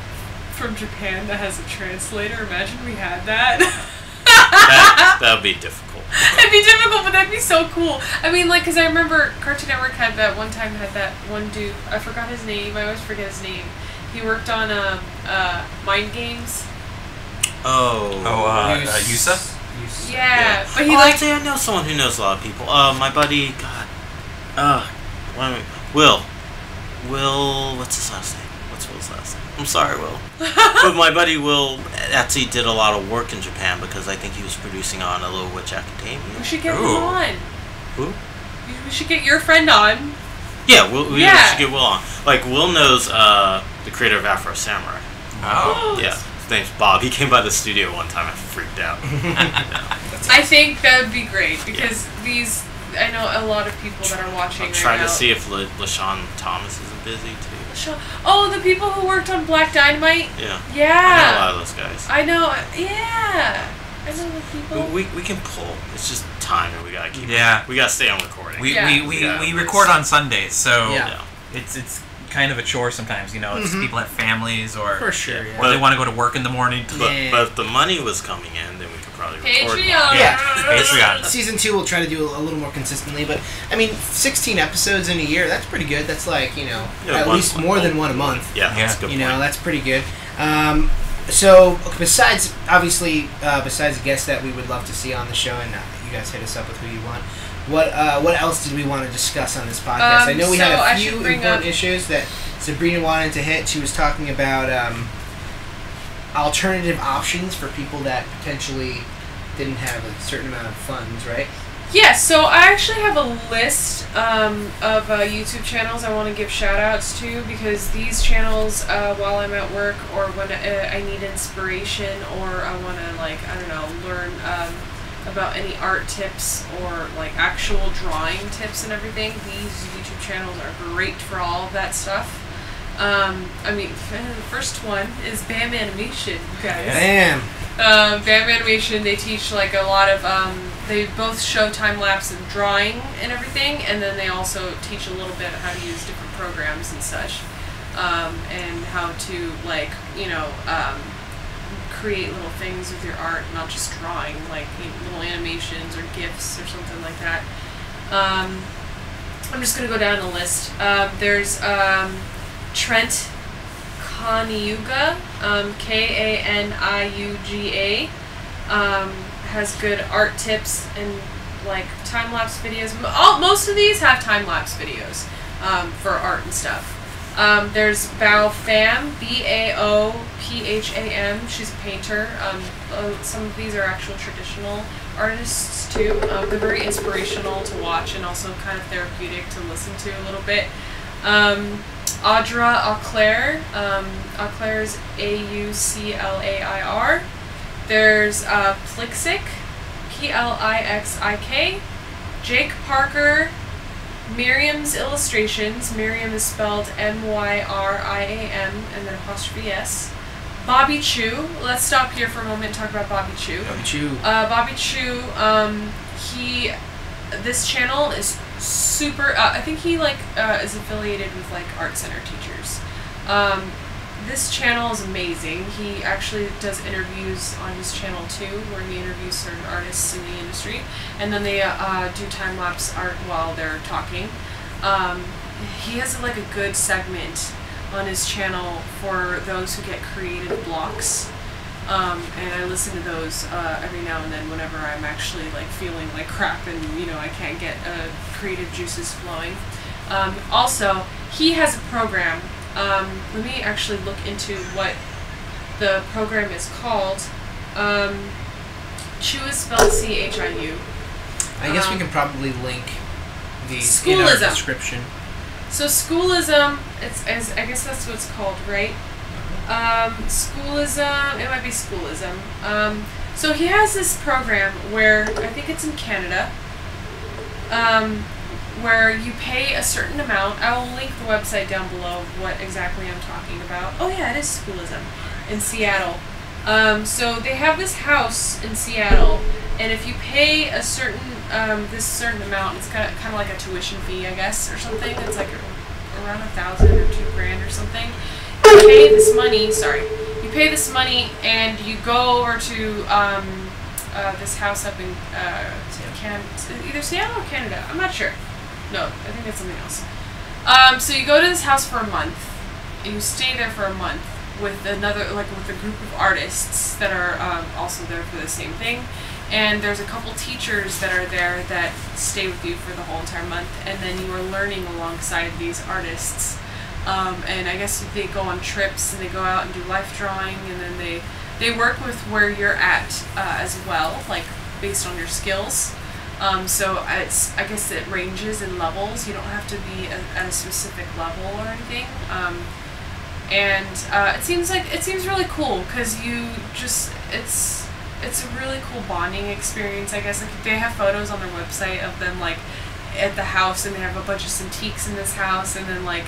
from Japan that has a translator. Imagine we had that. that would be difficult. It'd be difficult, but that'd be so cool. I mean, like, because I remember Cartoon Network had that one dude. I forgot his name. I always forget his name. He worked on Mind Games. Yusa? Yeah, but he Actually, I know someone who knows a lot of people. My buddy, Will. What's his last name? What's Will's last name? I'm sorry, Will. But my buddy Will actually did a lot of work in Japan because I think he was producing on a Little Witch Academia. We should get him Ooh. on. Who? We should get your friend on. Yeah, we should get Will on. Like, Will knows the creator of Afro Samurai. Oh. Yeah. His name's Bob. He came by the studio one time. I freaked out. I think that would be great because I know a lot of people that are watching. I'm trying to see if LaShawn Thomas isn't busy too. Oh, the people who worked on Black Dynamite. Yeah. Yeah. I know a lot of those guys. I know. Yeah. I know the people. We can pull. It's just time, and we gotta keep. Yeah. We gotta stay on recording. We record on Sundays, so Yeah. it's kind of a chore sometimes. You know, it's people have families or For sure, yeah. or they want to go to work in the morning. But if the money was coming in, then we could probably record. Patreon. Yeah. Patreon. Season 2 we'll try to do a little more consistently, but I mean, 16 episodes in a year, that's pretty good. That's like, at least more than one a month. Yeah, that's a good point. That's pretty good. So, besides the guests that we would love to see on the show, and you guys hit us up with who you want, what else did we want to discuss on this podcast? I know we had a few important issues that Sabrina wanted to hit. She was talking about alternative options for people that potentially didn't have a certain amount of funds, right? Yeah, so I actually have a list of YouTube channels I want to give shout-outs to because these channels, while I'm at work or when I need inspiration or I want to, learn about any art tips or, actual drawing tips and everything, these YouTube channels are great for all of that stuff. The first one is BAM Animation, guys. Bam! BAM Animation, they teach, a lot of, they both show time-lapse and drawing and everything, and then they also teach a little bit how to use different programs and such, and how to, create little things with your art, not just drawing, little animations or GIFs or something like that. I'm just going to go down the list. There's Trent Kaniuga, Kaniuga, has good art tips and time-lapse videos. Most of these have time-lapse videos for art and stuff. There's Bao Pham, Baopham. She's a painter. Some of these are actual traditional artists too. They're very inspirational to watch and also kind of therapeutic to listen to a little bit. Audra Auclair. Auclair is Auclair. There's Plixik, Plixik. Jake Parker. Miriam's Illustrations. Miriam is spelled Myriam and then apostrophe S. Bobby Chu. Let's stop here for a moment and talk about Bobby Chu. Bobby Chu. This channel is super. I think he is affiliated with Art Center teachers. This channel is amazing. He actually does interviews on his channel too, where he interviews certain artists in the industry, and then they do time-lapse art while they're talking. He has a good segment on his channel for those who get creative blocks, and I listen to those every now and then whenever I'm actually feeling like crap and I can't get creative juices flowing. Also, he has a program. Let me actually look into what the program is called. Chu is spelled Chiu. I guess we can probably link these Schoolism. in our description. So Schoolism, I guess that's what it's called, right? Schoolism, it might be Schoolism. So he has this program where, I think it's in Canada, where you pay a certain amount. I will link the website down below of what exactly I'm talking about. Oh yeah, it is Schoolism in Seattle. So they have this house in Seattle, and if you pay a certain this certain amount, it's kind of like a tuition fee, I guess, or something. It's around $1,000 or $2,000 or something. You pay this money. You pay this money, and you go over to this house up in either Seattle or Canada. I'm not sure. No, I think that's something else. So you go to this house for a month, and you stay there for a month with with a group of artists that are also there for the same thing. And there's a couple teachers that are there that stay with you for the whole entire month, and then you are learning alongside these artists. And I guess they go on trips, and they go out and do life drawing, and then they work with where you're at as well, based on your skills. So I guess it ranges in levels. You don't have to be at a specific level or anything. And it seems really cool because it's a really cool bonding experience. I guess like they have photos on their website of them like at the house, and they have a bunch of Cintiqs in this house, and then like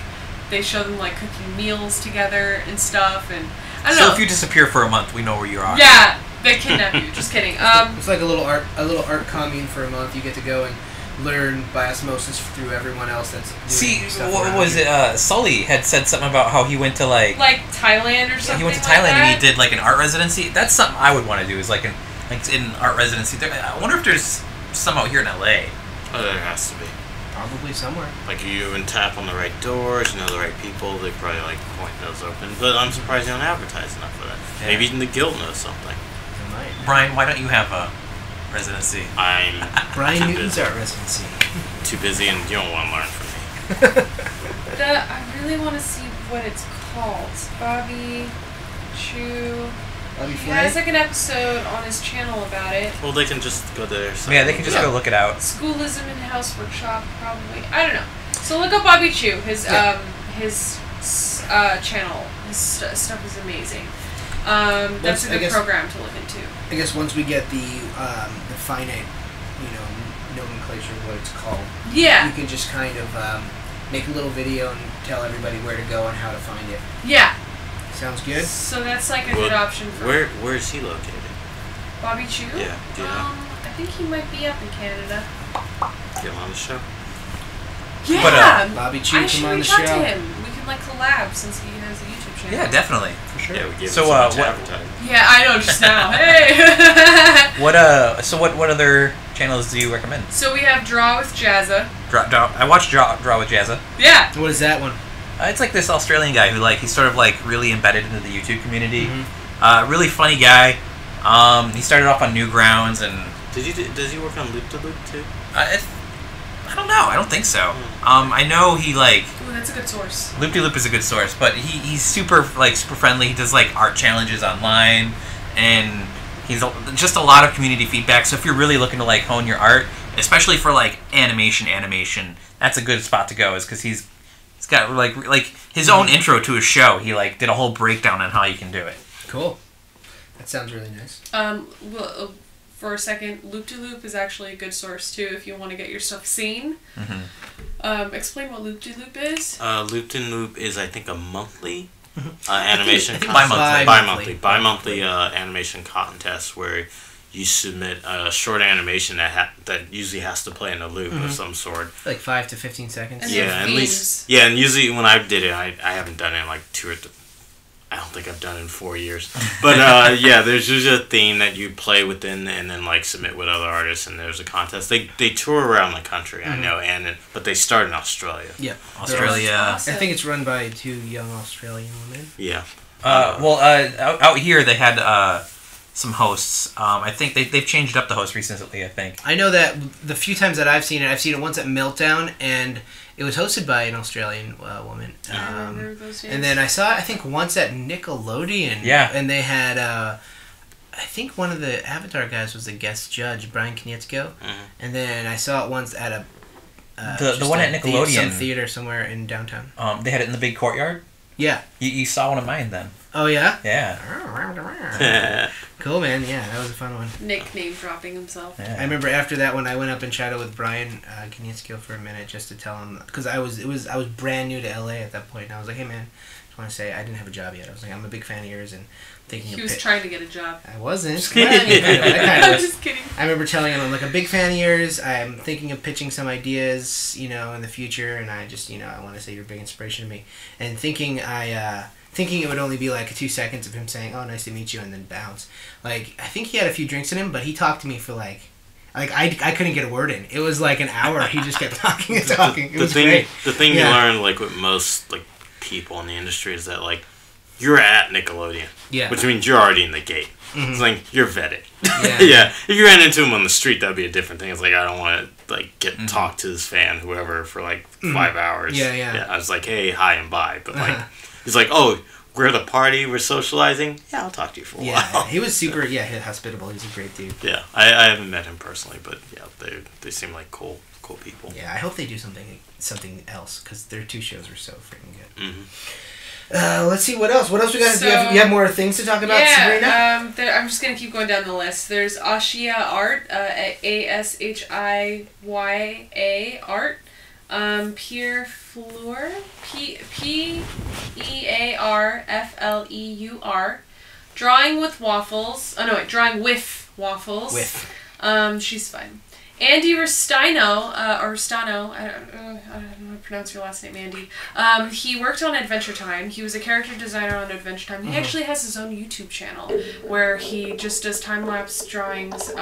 they show them like cooking meals together and stuff. And I don't know. So if you disappear for a month, we know where you are. Yeah, they kidnap you. Just kidding. It's like a little art commune for a month. You get to go and learn by osmosis through everyone else that's doing stuff what around was you. it? Sully had said something about how he went to like Thailand or something. he went to like Thailand that. and he did like an art residency. That's something I would want to do. Is like an art residency. I wonder if there's some out here in LA. Oh, there has to be. Probably somewhere. Like you even tap on the right doors, you know the right people, they probably like point those open. But I'm surprised they don't advertise enough for that. Yeah. Maybe even the guild knows something. They might. Brian, why don't you have a residency? I'm Brian too Newton's busy. art residency. Too busy, and you don't want to learn from me. I really want to see what it's called. Bobby Chu. Bobby He Flay? has like an episode on his channel about it. Well, they can just go there. Yeah, they can just go look it out. Schoolism in House Workshop, probably. I don't know. So look up Bobby Chu. His channel. His stuff is amazing. That's a I good guess- program to look into. I guess once we get the finite, nomenclature of what it's called, Yeah. you can just kind of make a little video and tell everybody where to go and how to find it. Yeah. Sounds good? So that's like a good option for Where is he located? Bobby Chu. Yeah, do you know? I think he might be up in Canada. Get him on the show. Yeah. But, Bobby Chu, I come should on the reach out show. to him. We can like collab since he has a YouTube channel. Yeah, definitely. For sure. Yeah, we give So, him so much what- advertising. Yeah, I know just now. Hey. What other channels do you recommend? So we have Draw with Jazza. I watched Draw with Jazza. Yeah. What is that one? It's like this Australian guy who he's sort of really embedded into the YouTube community. Mm-hmm. Really funny guy. He started off on Newgrounds and Does he work on Loop to Loop too? I don't know. I don't think so. I know he Ooh, that's a good source. Loop-de-Loop is a good source, but he's super friendly. He does art challenges online, and he's just a lot of community feedback. So if you're really looking to hone your art, especially for animation, that's a good spot to go. Is because he's got his own intro to his show. He did a whole breakdown on how you can do it. Cool. That sounds really nice. Well, for a second, Loop-de-Loop is actually a good source too if you want to get your stuff seen. Explain what Loop-de-Loop is. Loop to Loop is, I think, a monthly animation I think contest. bi-monthly. Bi-monthly animation contest where you submit a short animation that usually has to play in a loop of some sort. Like 5 to 15 seconds. And Yeah, their at themes. least. Yeah, and usually when I did it, I haven't done it in 2 or 3. I don't think I've done it in 4 years. But yeah, there's usually a theme that you play within and then submit with other artists, and there's a contest. They tour around the country, I know, but they start in Australia. Yeah. Australia. Awesome. I think it's run by 2 young Australian women. Yeah. Out here they had some hosts. I think they've changed up the host recently. I think. I know that the few times that I've seen it once at Meltdown, and it was hosted by an Australian woman. I remember those days. And then I saw it, I think, once at Nickelodeon. Yeah. And they had, I think one of the Avatar guys was the guest judge, Brian Konietzko. And then I saw it once at a... The one at Nickelodeon. Some theater somewhere in downtown. They had it in the big courtyard. Yeah. You saw one of mine then. Oh, yeah? Yeah. Cool, man. Yeah, that was a fun one. Nick name dropping himself. Yeah. I remember after that one, I went up and chatted with Brian Konietzko for a minute just to tell him, because I was brand new to LA at that point, and I was like, hey man, I just want to say I didn't have a job yet. I was like, I'm a big fan of yours and thinking He of was trying to get a job. I wasn't. Just Well, I mean, kind of, I kind of I'm was. just kidding. I remember telling him I'm like a big fan of yours. I'm thinking of pitching some ideas, in the future, and I just, I want to say you're a big inspiration to me. And thinking it would only be 2 seconds of him saying, "Oh, nice to meet you," and then bounce. I think he had a few drinks in him, but he talked to me for I couldn't get a word in. It was like an hour. He just kept talking and talking. It was great. The thing Yeah. you learn with most people in the industry is that you're at Nickelodeon, Yeah. which means you're already in the gate. It's you're vetted. Yeah. Yeah, if you ran into him on the street, that'd be a different thing. It's I don't want to talk to this fan, whoever, for 5 hours. Yeah, yeah. I was hey, hi, and bye. But he's oh, we're at a party, we're socializing. Yeah, I'll talk to you for a while. He was super. Yeah, hospitable. He was a great dude. Yeah, I haven't met him personally, but yeah, they seem like cool people. Yeah, I hope they do something else because their 2 shows were so freaking good. Mm-hmm. Let's see what else. What else we got? So, you have more things to talk about, Sabrina? I'm just gonna keep going down the list. There's Ashia Art, ASHIYA Art, Pierre Fleur, PEARFLEUR, Drawing with Waffles. Oh no, wait, Drawing with Waffles. She's fine. Andy Rustino, or Rustano, I don't know how to pronounce your last name, Andy. He worked on Adventure Time. He was a character designer on Adventure Time. He actually has his own YouTube channel where he just does time-lapse drawings,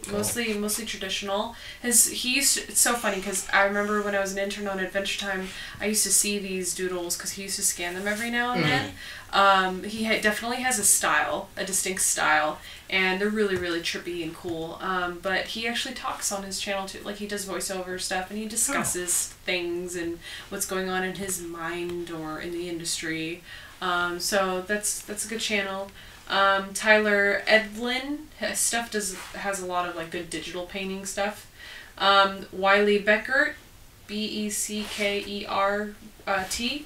mostly traditional. It's so funny because I remember when I was an intern on Adventure Time, I used to see these doodles because he used to scan them every now and then. He definitely has a distinct style, and they're really, really trippy and cool. But he actually talks on his channel too, like he does voiceover stuff, and he discusses things and what's going on in his mind or in the industry. So that's a good channel. Tyler Edlin, his stuff has a lot of like good digital painting stuff. Wiley Beckert, BECKERT.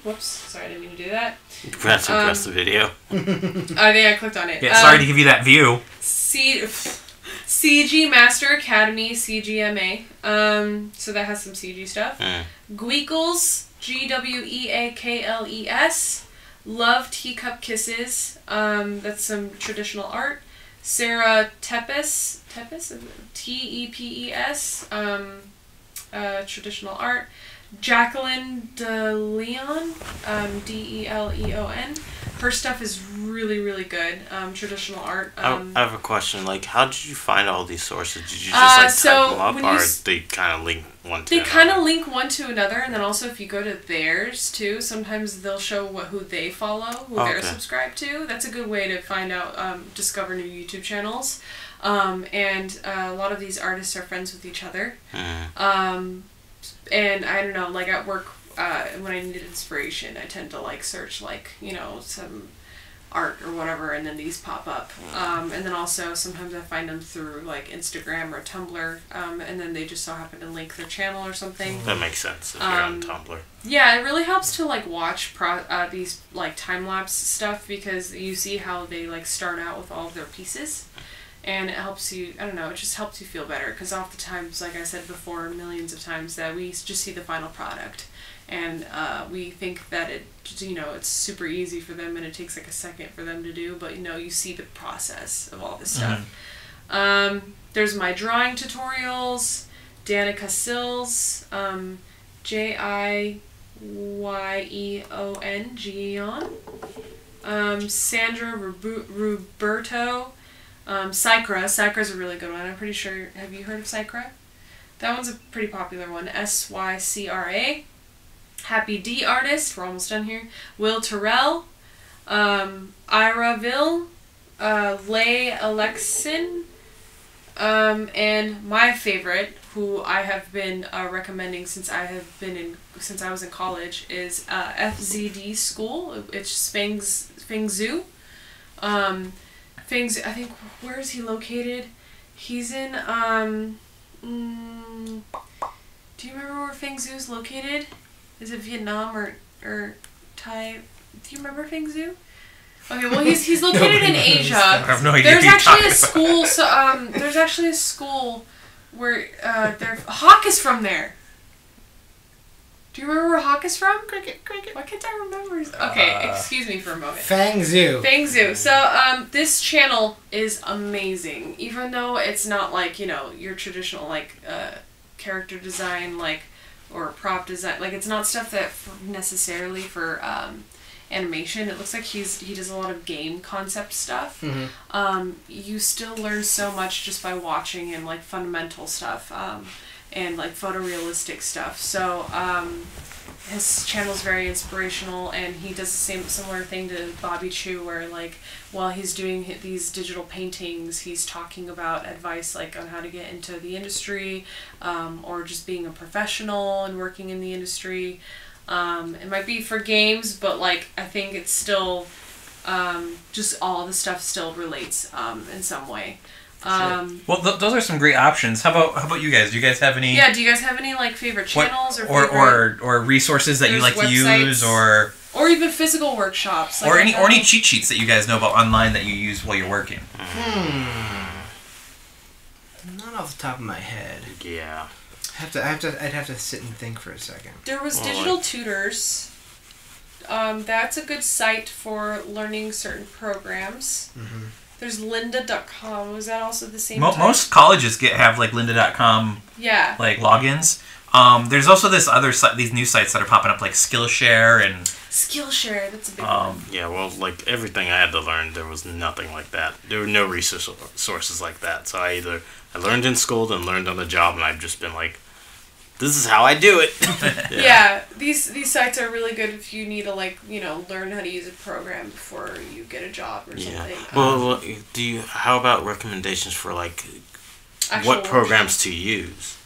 Whoops, sorry, I didn't mean to do that. You forgot to press the video. I think I clicked on it. Yeah, sorry to give you that view. CG Master Academy, CGMA. So that has some CG stuff. Gweekles, GWEAKLES. Love Teacup Kisses. That's some traditional art. Sarah Tepes, TEPES. Traditional art. Jacqueline DeLeon, DELEON. Her stuff is really, really good. Traditional art. I have a question. Like, how did you find all these sources? Did you just type them up, or they kind of link one to another? They kind of link one to another, and then also if you go to theirs too, sometimes they'll show who they follow, who they're subscribed to. That's a good way to find out, discover new YouTube channels. And a lot of these artists are friends with each other. And I don't know, like at work, when I needed inspiration, I tend to like search like, some art or whatever, and then these pop up. And then also sometimes I find them through like Instagram or Tumblr, and then they just so happen to link their channel or something. That makes sense if you're on Tumblr. Yeah, it really helps to like watch these like time-lapse stuff because you see how they like start out with all of their pieces. And it helps you, I don't know, it just helps you feel better. Because oftentimes, like I said before, millions of times, that we just see the final product. And we think that it's super easy for them and it takes like a second for them to do. But, you see the process of all this stuff. There's my drawing tutorials, Danica Sills, JIYEON, Gion, Sandra Ruberto, Sycra is a really good one. I'm pretty sure. Have you heard of Sycra? That one's a pretty popular one. SYCRA. Happy D Artist. We're almost done here. Will Terrell. Iraville. Lay Alexin. And my favorite, who I have been recommending since I was in college, is FZD School. It's Fengzu. I think, where is he located? He's in, do you remember where Fengzu's located? Is it Vietnam or Thai? Do you remember Fengzu? Okay, well, he's located in Asia. I have no idea. There's actually a school, there's actually a school where, Hawk is from there. Do you remember where Hawk is from? Cricket. Why can't I remember? Okay, excuse me for a moment. Fengzu. So, this channel is amazing. Even though it's not like, your traditional, like, character design, like, or prop design. Like, it's not stuff that necessarily for, animation. It looks like he does a lot of game concept stuff. You still learn so much just by watching and, like, fundamental stuff. And like photorealistic stuff. So his channel's very inspirational, and he does the similar thing to Bobby Chu, where like while he's doing these digital paintings, he's talking about advice like on how to get into the industry, or just being a professional and working in the industry. It might be for games, but like I think it's still just all the stuff still relates in some way. Well, those are some great options. How about you guys? Do you guys have any? Yeah. Do you guys have any like favorite channels or resources that you like to use, or even physical workshops, or any cheat sheets that you guys know about online that you use while you're working? Not off the top of my head. Yeah. I'd have to sit and think for a second. There was Digital Tutors. That's a good site for learning certain programs. Mm-hmm. There's lynda.com. Was that also the same type? Most colleges have like lynda.com like logins. There's also this other site, these new sites that are popping up like Skillshare and Skillshare. That's a big one. Yeah, well, like everything I had to learn, there was nothing like that. There were no sources like that. So I learned in school and learned on the job, and I've just been like, this is how I do it. Yeah, these sites are really good if you need to learn how to use a program before you get a job or something. Well, how about recommendations for like what programs to use?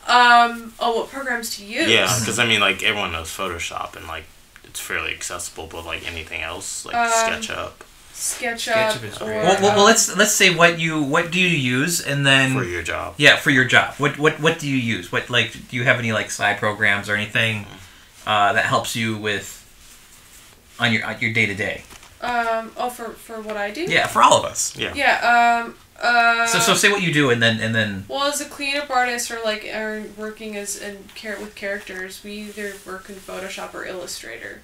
What programs to use? Yeah, because I mean, like everyone knows Photoshop and like it's fairly accessible, but like anything else, like SketchUp. SketchUp is or, well, let's say what do you use, and then for your job. Yeah, for your job. What do you use? What do you have any like side programs or anything that helps you with on your day to day? For what I do? Yeah, for all of us. Yeah. Yeah. So say what you do, and then. Well, as a cleanup artist or working with characters, we either work in Photoshop or Illustrator.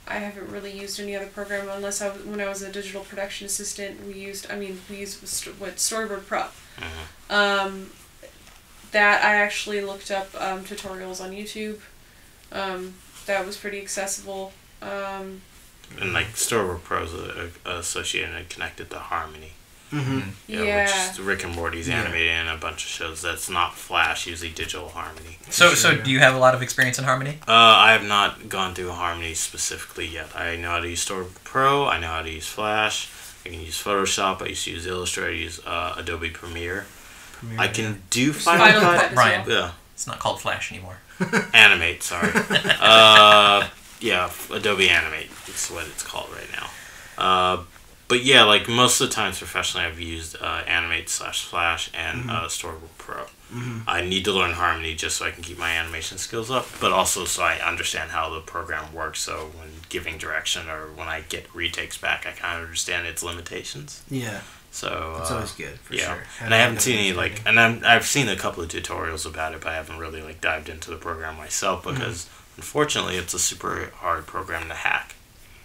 I haven't really used any other program unless when I was a digital production assistant. We used Storyboard Pro. Mm-hmm. That I actually looked up tutorials on YouTube. That was pretty accessible. And like Storyboard Pro is associated and connected to Harmony. Mm-hmm. Yeah, which is Rick and Morty's animated in a bunch of shows. That's not Flash, usually digital Harmony. So do you have a lot of experience in Harmony? I have not gone through Harmony specifically yet. I know how to use Storyboard Pro. I know how to use Flash. I can use Photoshop. I used to use Illustrator. I use Adobe Premiere. I can do Final Cut. Brian. Yeah. It's not called Flash anymore. Animate, sorry. Adobe Animate is what it's called right now. But yeah, like most of the times professionally, I've used Animate/Flash and Storyboard Pro. Mm-hmm. I need to learn Harmony just so I can keep my animation skills up, but also so I understand how the program works. So when giving direction or when I get retakes back, I kind of understand its limitations. Yeah. So it's always good for sure. And I haven't seen any I've seen a couple of tutorials about it, but I haven't really dived into the program myself because unfortunately it's a super hard program to hack.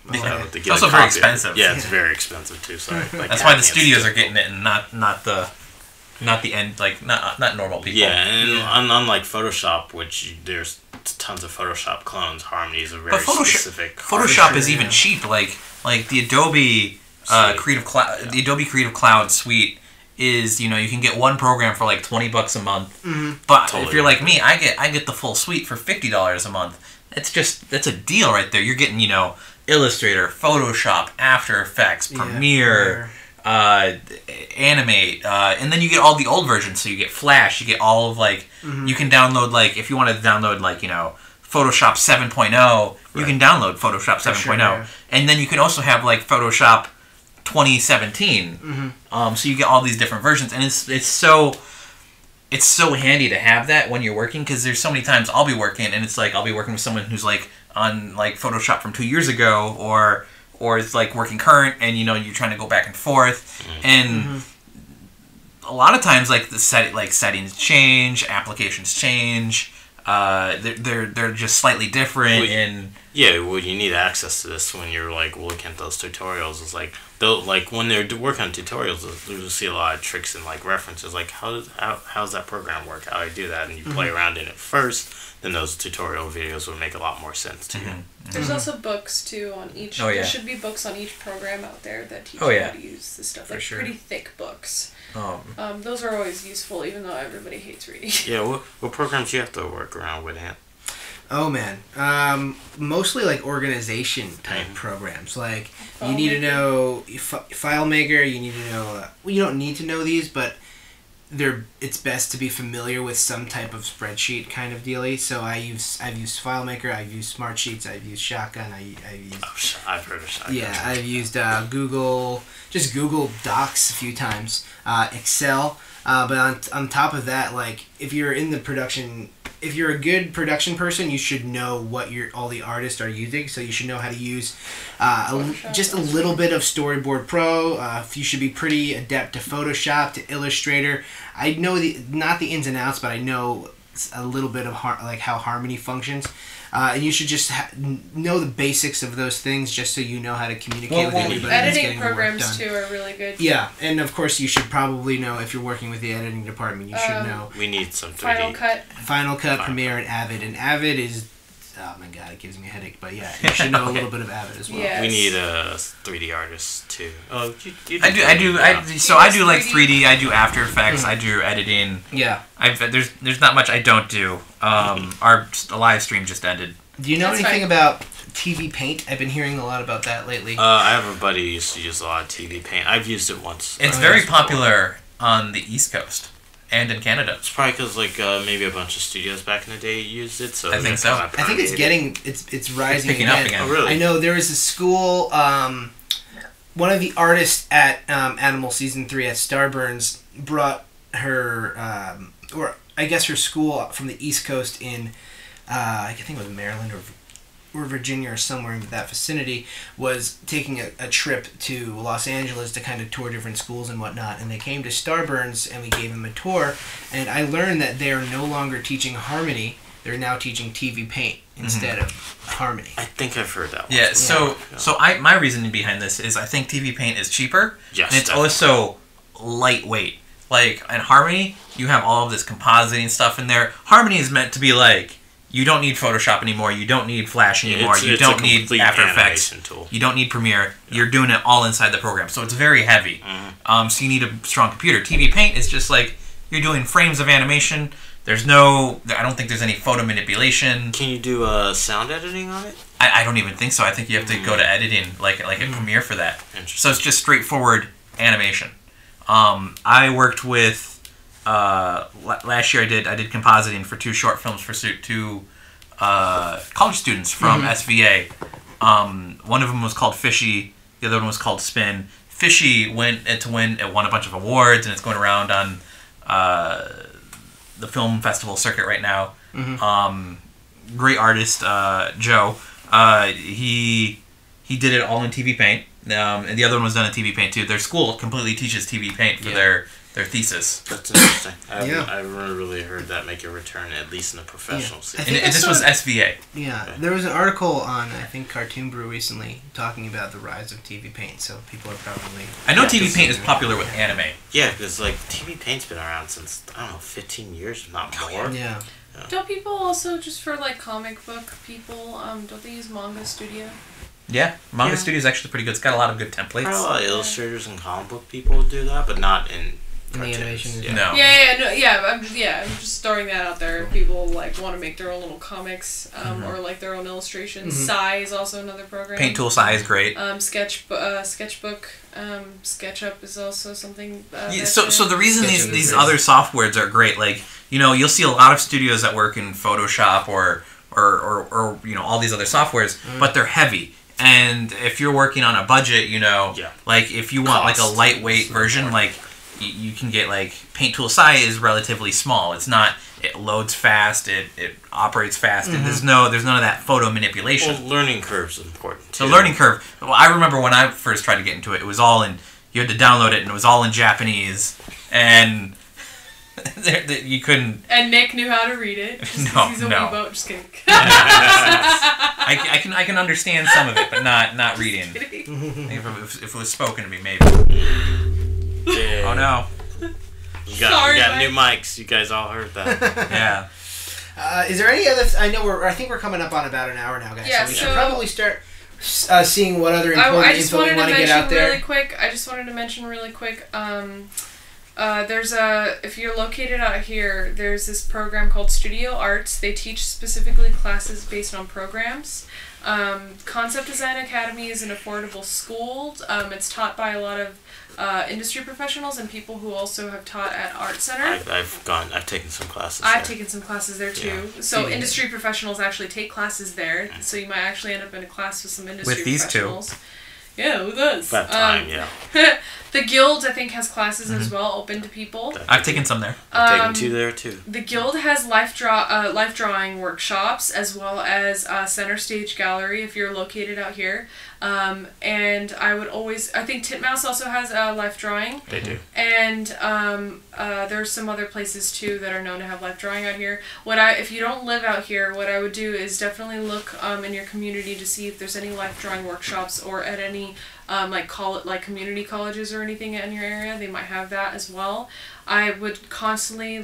Okay. So it's also very expensive. Yeah, it's very expensive too. So that's why the studios are getting it, and not the end, not normal people. Yeah, and unlike Photoshop, which there's tons of Photoshop clones, Harmony is a very specific. Photoshop is even cheap. Like the Adobe Creative Cloud, the Adobe Creative Cloud suite is you can get one program for like $20 a month. Mm-hmm. But if you're like me, I get the full suite for $50 a month. That's a deal right there. You're getting Illustrator, Photoshop, After Effects, Premiere, Animate, and then you get all the old versions. So you get Flash, you get all of you can download if you wanted to download Photoshop 7.0, you can download Photoshop 7.0, sure, and then you can also have Photoshop 2017. Mm-hmm. So you get all these different versions, and it's so handy to have that when you're working because there's so many times I'll be working and it's I'll be working with someone who's on Photoshop from 2 years ago or it's working current and you're trying to go back and forth and a lot of times the settings change, applications change, they're just slightly different you need access to this when you're looking at those tutorials. It's when they're working on tutorials, you'll see a lot of tricks and references how's that program work, how do I do that, and you play around in it first, then those tutorial videos will make a lot more sense to you. There's also books too on each. Oh, yeah. There should be books on each program out there that teach you how to use this stuff. Pretty thick books. Those are always useful, even though everybody hates reading. Yeah, what programs do you have to work around with, Ant? Oh man, mostly organization type programs. You need to know FileMaker. You need to know. You don't need to know these, but it's best to be familiar with some type of spreadsheet kind of dealy. So I've used FileMaker, I've used Smartsheets, I've used Shotgun, I've used... I've heard of Shotgun. Yeah, I've used Google Docs a few times, Excel, but on top of that, like, if you're a good production person, you should know what all the artists are using. So you should know how to use just a little bit of Storyboard Pro. You should be pretty adept to Photoshop, to Illustrator. I know not the ins and outs, but I know a little bit of how Harmony functions. And you should just know the basics of those things, just so you know how to communicate with anybody. Editing programs too are really good. Yeah, and of course you should probably know, if you're working with the editing department, you should know. We need some 3D. Final Cut, Premiere, and Avid. And Avid is, oh my god, it gives me a headache. But yeah, you should know a little bit of Avid as well. Yes. We need a 3D artist too. Oh, I do like 3D. I do After Effects. I do editing. Yeah. There's not much I don't do. Our live stream just ended. Do you know anything about TV Paint? I've been hearing a lot about that lately. I have a buddy who used to use a lot of TV Paint. I've used it once. It's very popular on the East Coast and in Canada. It's probably because maybe a bunch of studios back in the day used it. So I think so. I think it's rising. It's picking up again. Oh, really? I know there is a school. One of the artists at Animal Season 3 at Starburns brought her, or I guess her school from the East Coast in, I think it was Maryland or Virginia or somewhere in that vicinity, was taking a trip to Los Angeles to kind of tour different schools and whatnot. And they came to Starburns and we gave them a tour. And I learned that they are no longer teaching Harmony. They're now teaching TV Paint instead of Harmony. I think I've heard that one. Yeah, so my reasoning behind this is I think TV Paint is cheaper. Yes, and it's definitely. also lightweight. Like, in Harmony, you have all of this compositing stuff in there. Harmony is meant to be like, you don't need Photoshop anymore, you don't need Flash anymore, you don't need After Effects, tool. You don't need Premiere, you're doing it all inside the program. So it's very heavy. So you need a strong computer. TV Paint is just like, you're doing frames of animation. I don't think there's any photo manipulation. Can you do sound editing on it? I don't even think so. I think you have to go to editing, like in Premiere for that. So it's just straightforward animation. I worked with last year. I did compositing for 2 short films for 2 college students from SVA. One of them was called Fishy. The other one was called Spin. Fishy won a bunch of awards, and it's going around on the film festival circuit right now. Great artist, Joe. He did it all in TV Paint. And the other one was done in TV Paint too. Their school completely teaches TV Paint for their thesis. That's interesting. I haven't really heard that make a return, at least in the professional scene. And this was SVA. Yeah, okay. There was an article on, I think, Cartoon Brew recently talking about the rise of TV Paint, so people are probably... I know TV Paint is popular with anime. Yeah, because TV Paint's been around since, 15 years, if not more. Yeah. Don't people also, just for comic book people, don't they use Manga Studio? Yeah, Manga Studio is actually pretty good. It's got a lot of good templates. Probably a lot of illustrators and comic book people do that, but not in the animation. No. I'm just throwing that out there. If people want to make their own little comics, or their own illustrations. Sai is also another program. Paint Tool Sai is great. Sketchbook, SketchUp is also something. So the reason these other softwares are great, you'll see a lot of studios that work in Photoshop or all these other softwares, but they're heavy. And if you're working on a budget, if you want a lightweight version, you can get Paint Tool Sai is relatively small. It's not. It loads fast. It operates fast. And there's none of that photo manipulation. Well, learning curve's important too. The learning curve. Well, I remember when I first tried to get into it. It was all in. You had to download it, and it was all in Japanese, and you couldn't. And Nick knew how to read it. He's a Weebo. Just kidding. I can understand some of it, but not reading. If it was spoken to me, maybe. Yeah. Oh no. You got new mics. You guys all heard that. Yeah. Is there any other? I think we're coming up on about an hour now, guys. Yeah, so we should probably start seeing what other important info we want to get out there. I just wanted to mention really quick. If you're located out here, there's this program called Studio Arts. They teach specifically classes based on programs. Concept Design Academy is an affordable school. It's taught by a lot of industry professionals and people who also have taught at Art Center. I've taken some classes. I've taken some classes there too. Yeah. So industry professionals actually take classes there. So you might actually end up in a class with some industry professionals. Two. Yeah, with us. That time, yeah. The Guild, I think, has classes as well, open to people. I've taken some there. I've taken 2 there, too. The Guild has life drawing workshops, as well as Center Stage Gallery, if you're located out here. And I think Titmouse also has life drawing. They do. And there's some other places, too, that are known to have life drawing out here. If you don't live out here, what I would do is definitely look in your community to see if there's any life drawing workshops or at any community colleges or anything in your area. They might have that as well. I would constantly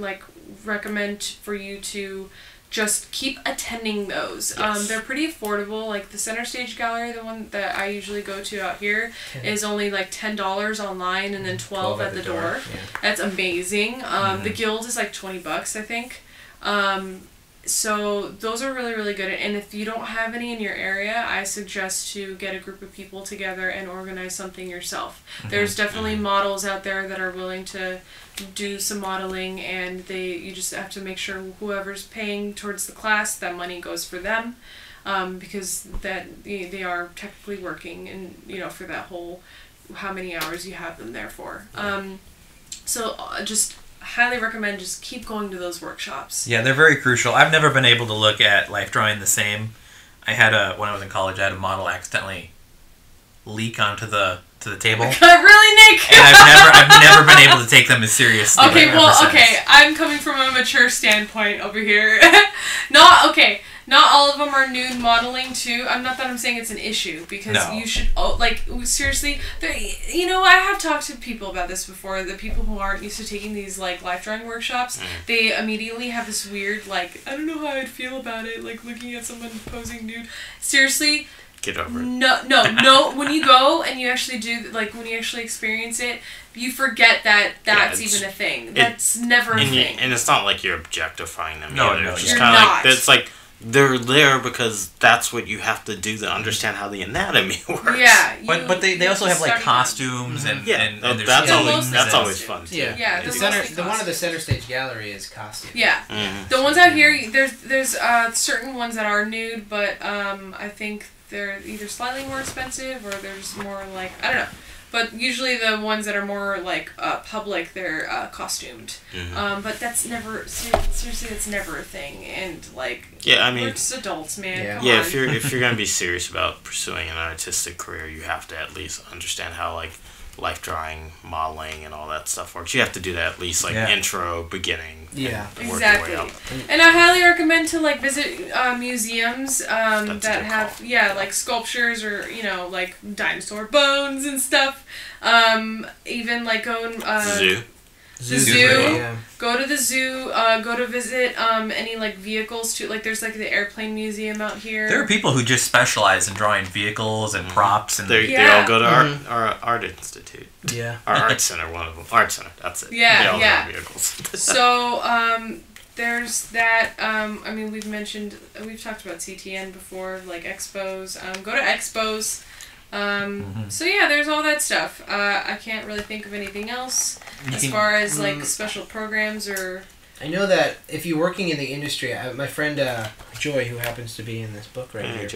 recommend for you to just keep attending those. Yes. They're pretty affordable. Like the Center Stage Gallery, the one that I usually go to out here, is only like $10 online and then $12 at the door. Yeah. That's amazing. The Guild is like $20, I think. So those are really, really good. And if you don't have any in your area, I suggest to get a group of people together and organize something yourself. There's definitely models out there that are willing to do some modeling, and you just have to make sure whoever's paying towards the class, that money goes for them, because they are technically working and for that whole how many hours you have them there for. So just highly recommend just keep going to those workshops. Yeah, they're very crucial. I've never been able to look at life drawing the same. I had when I was in college, I had a model accidentally leak onto the table. Really, Nick? And I've never been able to take them as seriously. Okay, I'm coming from a mature standpoint over here. Not all of them are nude modeling too. Not that I'm saying it's an issue, because you should seriously. I have talked to people about this before. The people who aren't used to taking these life drawing workshops, they immediately have this weird I don't know how I'd feel about it, looking at someone posing nude. Seriously. Get over it. No. When you go and you actually do, when you actually experience it, you forget that's even a thing. That's never a thing. And it's not like you're objectifying them. No, either. no, It's just kind of it's they're there because that's what you have to do to understand how the anatomy works. Yeah. But they also have costumes and that's always fun too. Yeah. One of the Center Stage Gallery is costumes. Yeah. The ones out here, there's certain ones that are nude, but I think they're either slightly more expensive or they're just more I don't know. But usually the ones that are more public, they're costumed. But that's never seriously. That's never a thing. And we're just adults, man. Yeah. If you're gonna be serious about pursuing an artistic career, you have to at least understand how life drawing, modeling, and all that stuff works. You have to do that at least intro, beginning. Yeah, exactly. And I highly recommend to visit museums that have sculptures or dinosaur bones and stuff. Even going the zoo. Go to the zoo. Go to visit any vehicles too. There's the airplane museum out here. There are people who just specialize in drawing vehicles and props, and they all go to our art institute. Yeah, our art center. One of them, art center. That's it. Yeah, they all draw vehicles. So there's that. We've talked about CTN before, expos. Go to expos. So yeah, there's all that stuff. I can't really think of anything else as far as special programs or. I know that if you're working in the industry, my friend Joy, who happens to be in this book right here.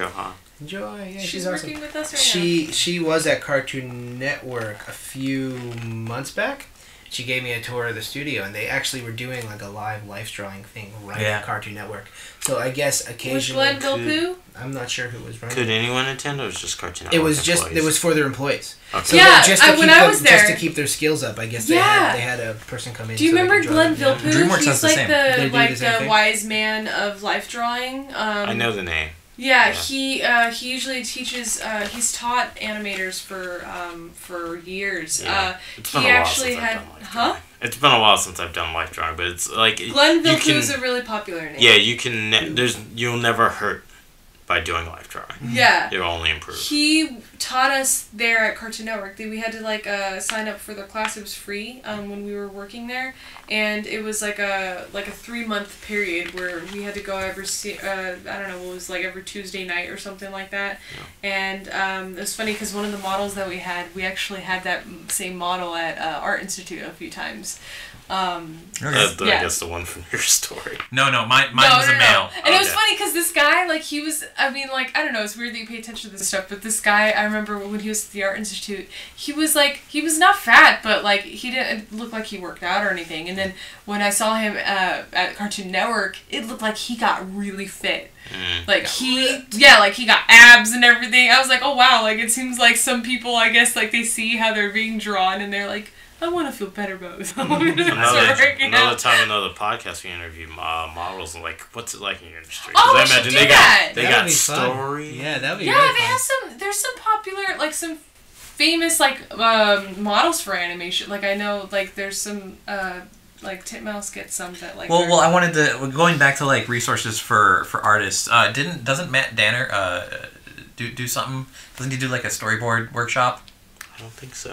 Joy, yeah, she's working awesome. with us right now. She was at Cartoon Network a few months back. She gave me a tour of the studio, and they actually were doing a live life drawing thing at Cartoon Network. So I guess occasionally. Was Glenn Villepeu? I'm not sure who was running. Could anyone attend, or was it just Cartoon Network? It was for their employees. Okay. So just to keep their skills up, I guess they had a person come in. Do you remember Glenn Villepeu? DreamWorks He's does the same. the wise man of life drawing. I know the name. Yeah, he usually teaches. He's taught animators for years. Yeah. It's been a while since I've done life drawing. It's been a while since I've done life drawing, but it's Glenn Villepeu is a really popular name. Yeah, you can. You'll never hurt by doing life drawing. Yeah. It'll only improve. He taught us there at Cartoon Network. We had to sign up for the class. It was free when we were working there, and it was like a 3-month period where we had to go every I don't know, it was like every Tuesday night or something like that. Yeah. And it was funny because one of the models that we actually had that same model at Art Institute a few times. I guess the one from your story. No, mine was a male. And it was funny because this guy, like, he was, I mean, like, I don't know, it's weird that you pay attention to this stuff, but this guy, I remember when he was at the Art Institute, he was not fat, but, like, he didn't look like he worked out or anything. And then when I saw him at Cartoon Network, it looked like he got really fit. Like, he got abs and everything. I was like, oh, wow, like, it seems like some people, I guess, like, they see how they're being drawn, and they're like, I want to feel better about this. Another time, another podcast, we interview models and like, what's it like in your industry? Oh, I we should imagine do they got story. Yeah, that would be. Yeah, really they fun. have some. There's some popular, like some famous models for animation. Like I know, like there's some like Titmouse gets some that like. Well, I wanted to going back to like resources for artists. Doesn't Matt Danner do something? Doesn't he do like a storyboard workshop? I don't think so.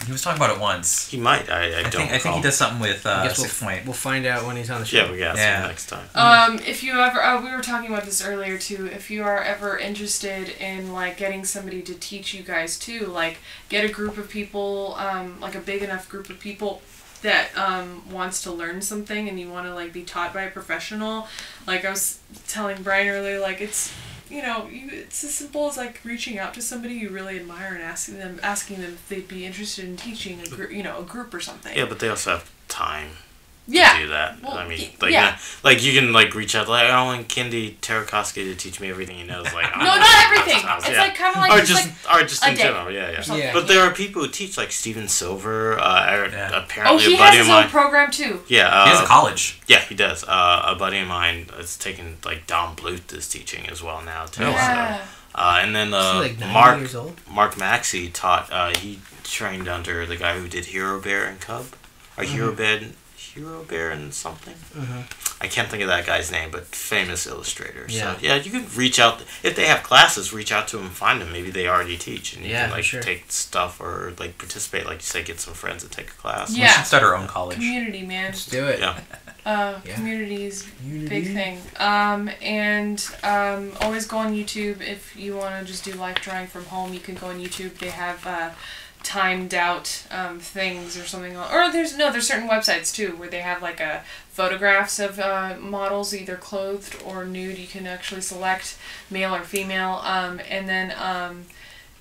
He was talking about it once. He might. I think he does something with 6 Point. We'll find out when he's on the show. Yeah, we got some next time. If you ever, we were talking about this earlier too. If you are ever interested in like getting somebody to teach you guys too, like get a group of people, like a big enough group of people that wants to learn something and you want to like be taught by a professional. Like I was telling Brian earlier, like it's. It's as simple as like reaching out to somebody you really admire and asking them if they'd be interested in teaching a group or something. Yeah, but they also have time to do that. Well, I mean, like you can like reach out like I want Kendi Tarakoski to teach me everything he knows. Like no, not everything. It's like kind of like or just in general. Yeah. But there are people who teach like Steven Silver. Apparently, he has his own program too. Yeah, he has a college. Yeah, he does. A buddy of mine is taking like Don Bluth is teaching as well now too. Yeah. So, and then like 90 years old? Mark Maxey taught. He trained under the guy who did Hero Bear and Cub, or Hero Bear and something. I can't think of that guy's name, but famous illustrator. Yeah. So yeah, you can reach out if they have classes. Reach out to them, find them. Maybe they already teach, and you can like take stuff or like participate. Like you say, get some friends to take a class. Yeah. We should start our own college. Community, man. Let's do it. Yeah. Community's big thing. And always go on YouTube if you want to just do life drawing from home. You can go on YouTube. They have timed out things or something. Or there's certain websites too where they have like photographs of models either clothed or nude. You can actually select male or female. And then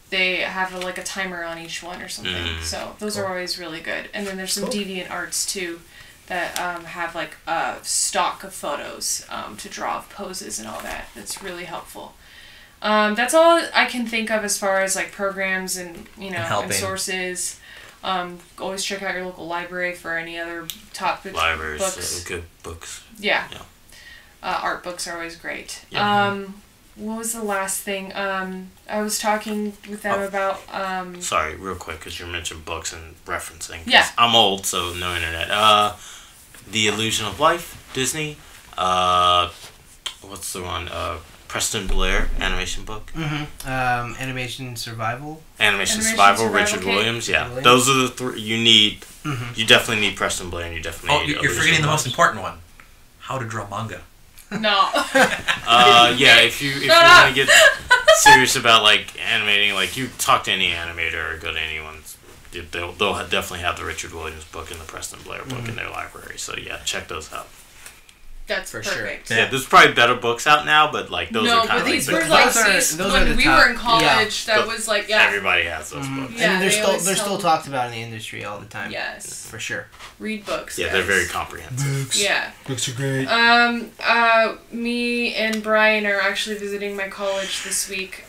they have like a timer on each one or something. So those are always really good. And then there's some Deviant Arts too that have like a stock of photos to draw of poses and all that. That's really helpful. That's all I can think of as far as like programs and and sources. Always check out your local library for any other topics. Libraries, books. Good books. Yeah. Art books are always great. Yeah. What was the last thing? I was talking with them about. Sorry, real quick, because you mentioned books and referencing. Yeah. I'm old, so no internet. The Illusion of Life, Disney. What's the one? Preston Blair animation book. Animation Survival. Animation Survival, Richard okay. Williams. Yeah, those are the three you need. You definitely need Preston Blair, and you definitely need. You're forgetting the most important one. How to draw manga. No. Yeah, if you want to get serious about like animating, like you talk to any animator or go to anyone, they'll definitely have the Richard Williams book and the Preston Blair book in their library. So yeah, check those out. That's for perfect. sure. Yeah, there's probably better books out now, but like those are kind but of these like were like those are when the we top. were in college. Yeah. That was like everybody has those books. Yeah, and they're they still talked about in the industry all the time. Yes, for sure. read books. Yeah, guys. they're very comprehensive. Books. Yeah. Books are great. Me and Brian are actually visiting my college this week.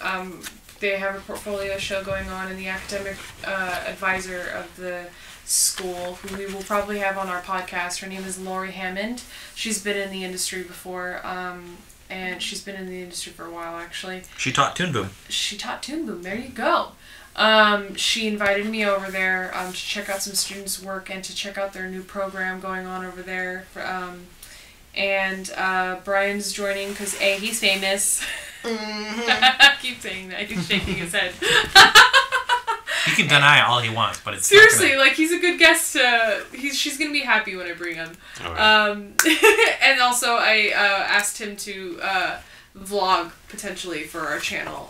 They have a portfolio show going on, and the academic advisor of the school, who we will probably have on our podcast, her name is Lori Hammond. She's been in the industry before, and she's been in the industry for a while, actually. She taught Toon Boom. She taught Toon Boom. There you go. She invited me over there to check out some students' work and to check out their new program going on over there. And Brian's joining because A, he's famous. Keep saying that. He's shaking his head. He can deny all he wants, but it's seriously like he's a good guest. She's gonna be happy when I bring him. Right. And also I asked him to vlog potentially for our channel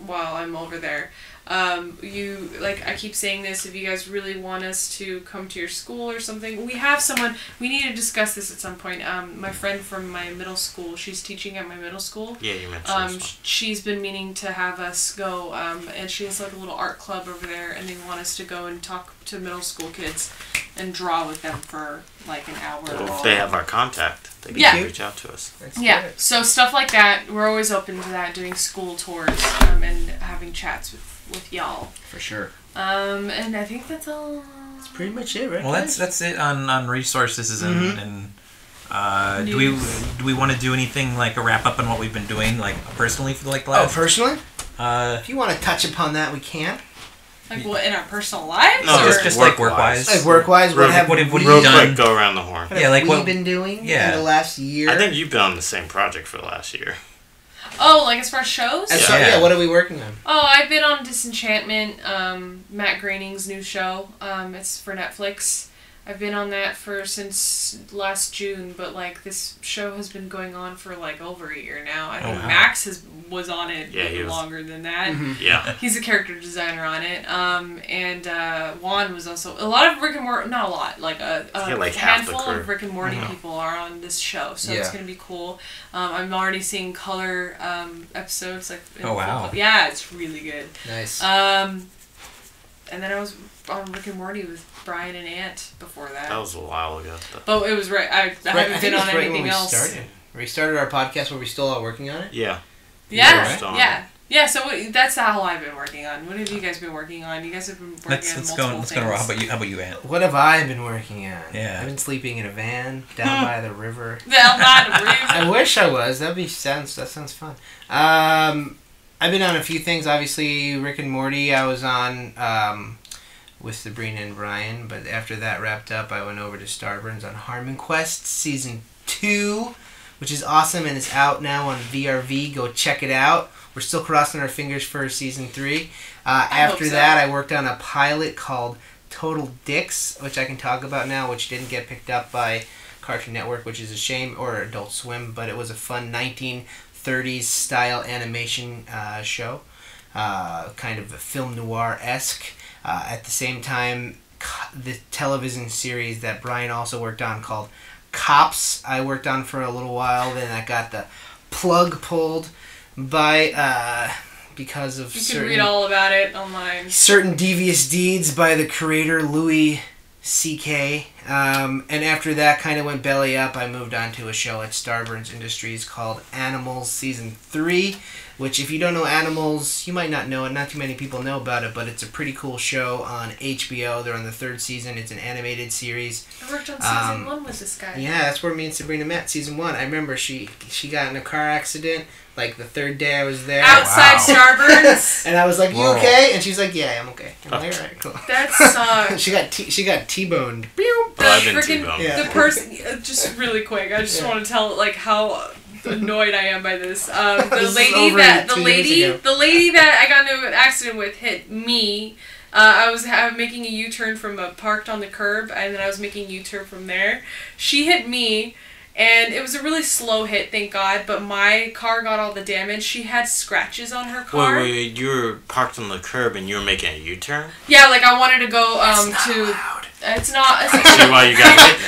while I'm over there. I keep saying this, if you guys really want us to come to your school or something, we have someone, we need to discuss this at some point. My friend from my middle school, she's teaching at my middle school. Yeah, you mentioned she's been meaning to have us go, and she has like a little art club over there, and they want us to go and talk to middle school kids and draw with them for like an hour. Well, if they have our contact, they can reach out to us. That's good. So stuff like that, we're always open to that, doing school tours and having chats with y'all. For sure. And I think that's all. That's pretty much it, right? Well, that's it on resources and do we want to do anything like a wrap up on what we've been doing like personally for like the last? Personally? If you want to touch upon that, we can. Like what, in our personal lives? No, or? just like work-wise. Like work-wise, what have we done? Quick, go around the horn. What have we been doing in the last year? I think you've been on the same project for the last year. Oh, like as far as shows? Yeah, what are we working on? Oh, I've been on Disenchantment, Matt Groening's new show. It's for Netflix. I've been on that since last June, but like this show has been going on for like over a year now. I think Max was on it longer than that. Mm-hmm. Yeah. He's a character designer on it. And Juan was also a lot of Rick and Morty, not a lot, like a handful of Rick and Morty people are on this show, so it's gonna be cool. I'm already seeing color episodes like. Yeah, it's really good. Nice. And then I was on Rick and Morty with Brian and Ant before that. That was a while ago. But it was right. I haven't been on anything else. We started our podcast. Were we still all working on it? Yeah. Yeah. So that's how I've been working on. What have you guys been working on? You guys have been working on multiple things. Let's go. How about you, Ant? What have I been working on? Yeah. I've been sleeping in a van down by the river. Down by the river. I wish I was. That sounds fun. I've been on a few things. Obviously, Rick and Morty. I was on with Sabrina and Brian, but after that wrapped up, I went over to Starburns on Harmon Quest Season 2, which is awesome, and it's out now on VRV. Go check it out. We're still crossing our fingers for Season 3. After that, I worked on a pilot called Total Dicks, which I can talk about now, which didn't get picked up by Cartoon Network, which is a shame, or Adult Swim, but it was a fun 1930s style animation show, kind of film noir-esque. At the same time, the television series that Brian also worked on called Cops, I worked on for a little while. Then I got the plug pulled by because of you can read all about it online. Certain devious deeds by the creator Louis C.K. And after that kind of went belly up, I moved on to a show at Starburns Industries called Animals Season 3, which if you don't know Animals, you might not know it. Not too many people know about it, but it's a pretty cool show on HBO. They're on the 3rd season. It's an animated series. I worked on Season 1 with this guy. Yeah, that's where me and Sabrina met, Season 1. I remember she got in a car accident, like the 3rd day I was there. Outside Starburns. And I was like, you okay? And she's like, yeah, I'm okay. I'm like, all right, cool. That sucks. she got T-boned. The person, just really quick, I just want to tell like how annoyed I am by this. The lady that I got into an accident with hit me. I was making a U-turn from a parked on the curb, and then I was making a U-turn from there. She hit me. And it was a really slow hit, thank God, but my car got all the damage. She had scratches on her car. Wait, you were parked on the curb and you were making a U-turn? Yeah, like I wanted to go allowed. It's not. I see why you got hit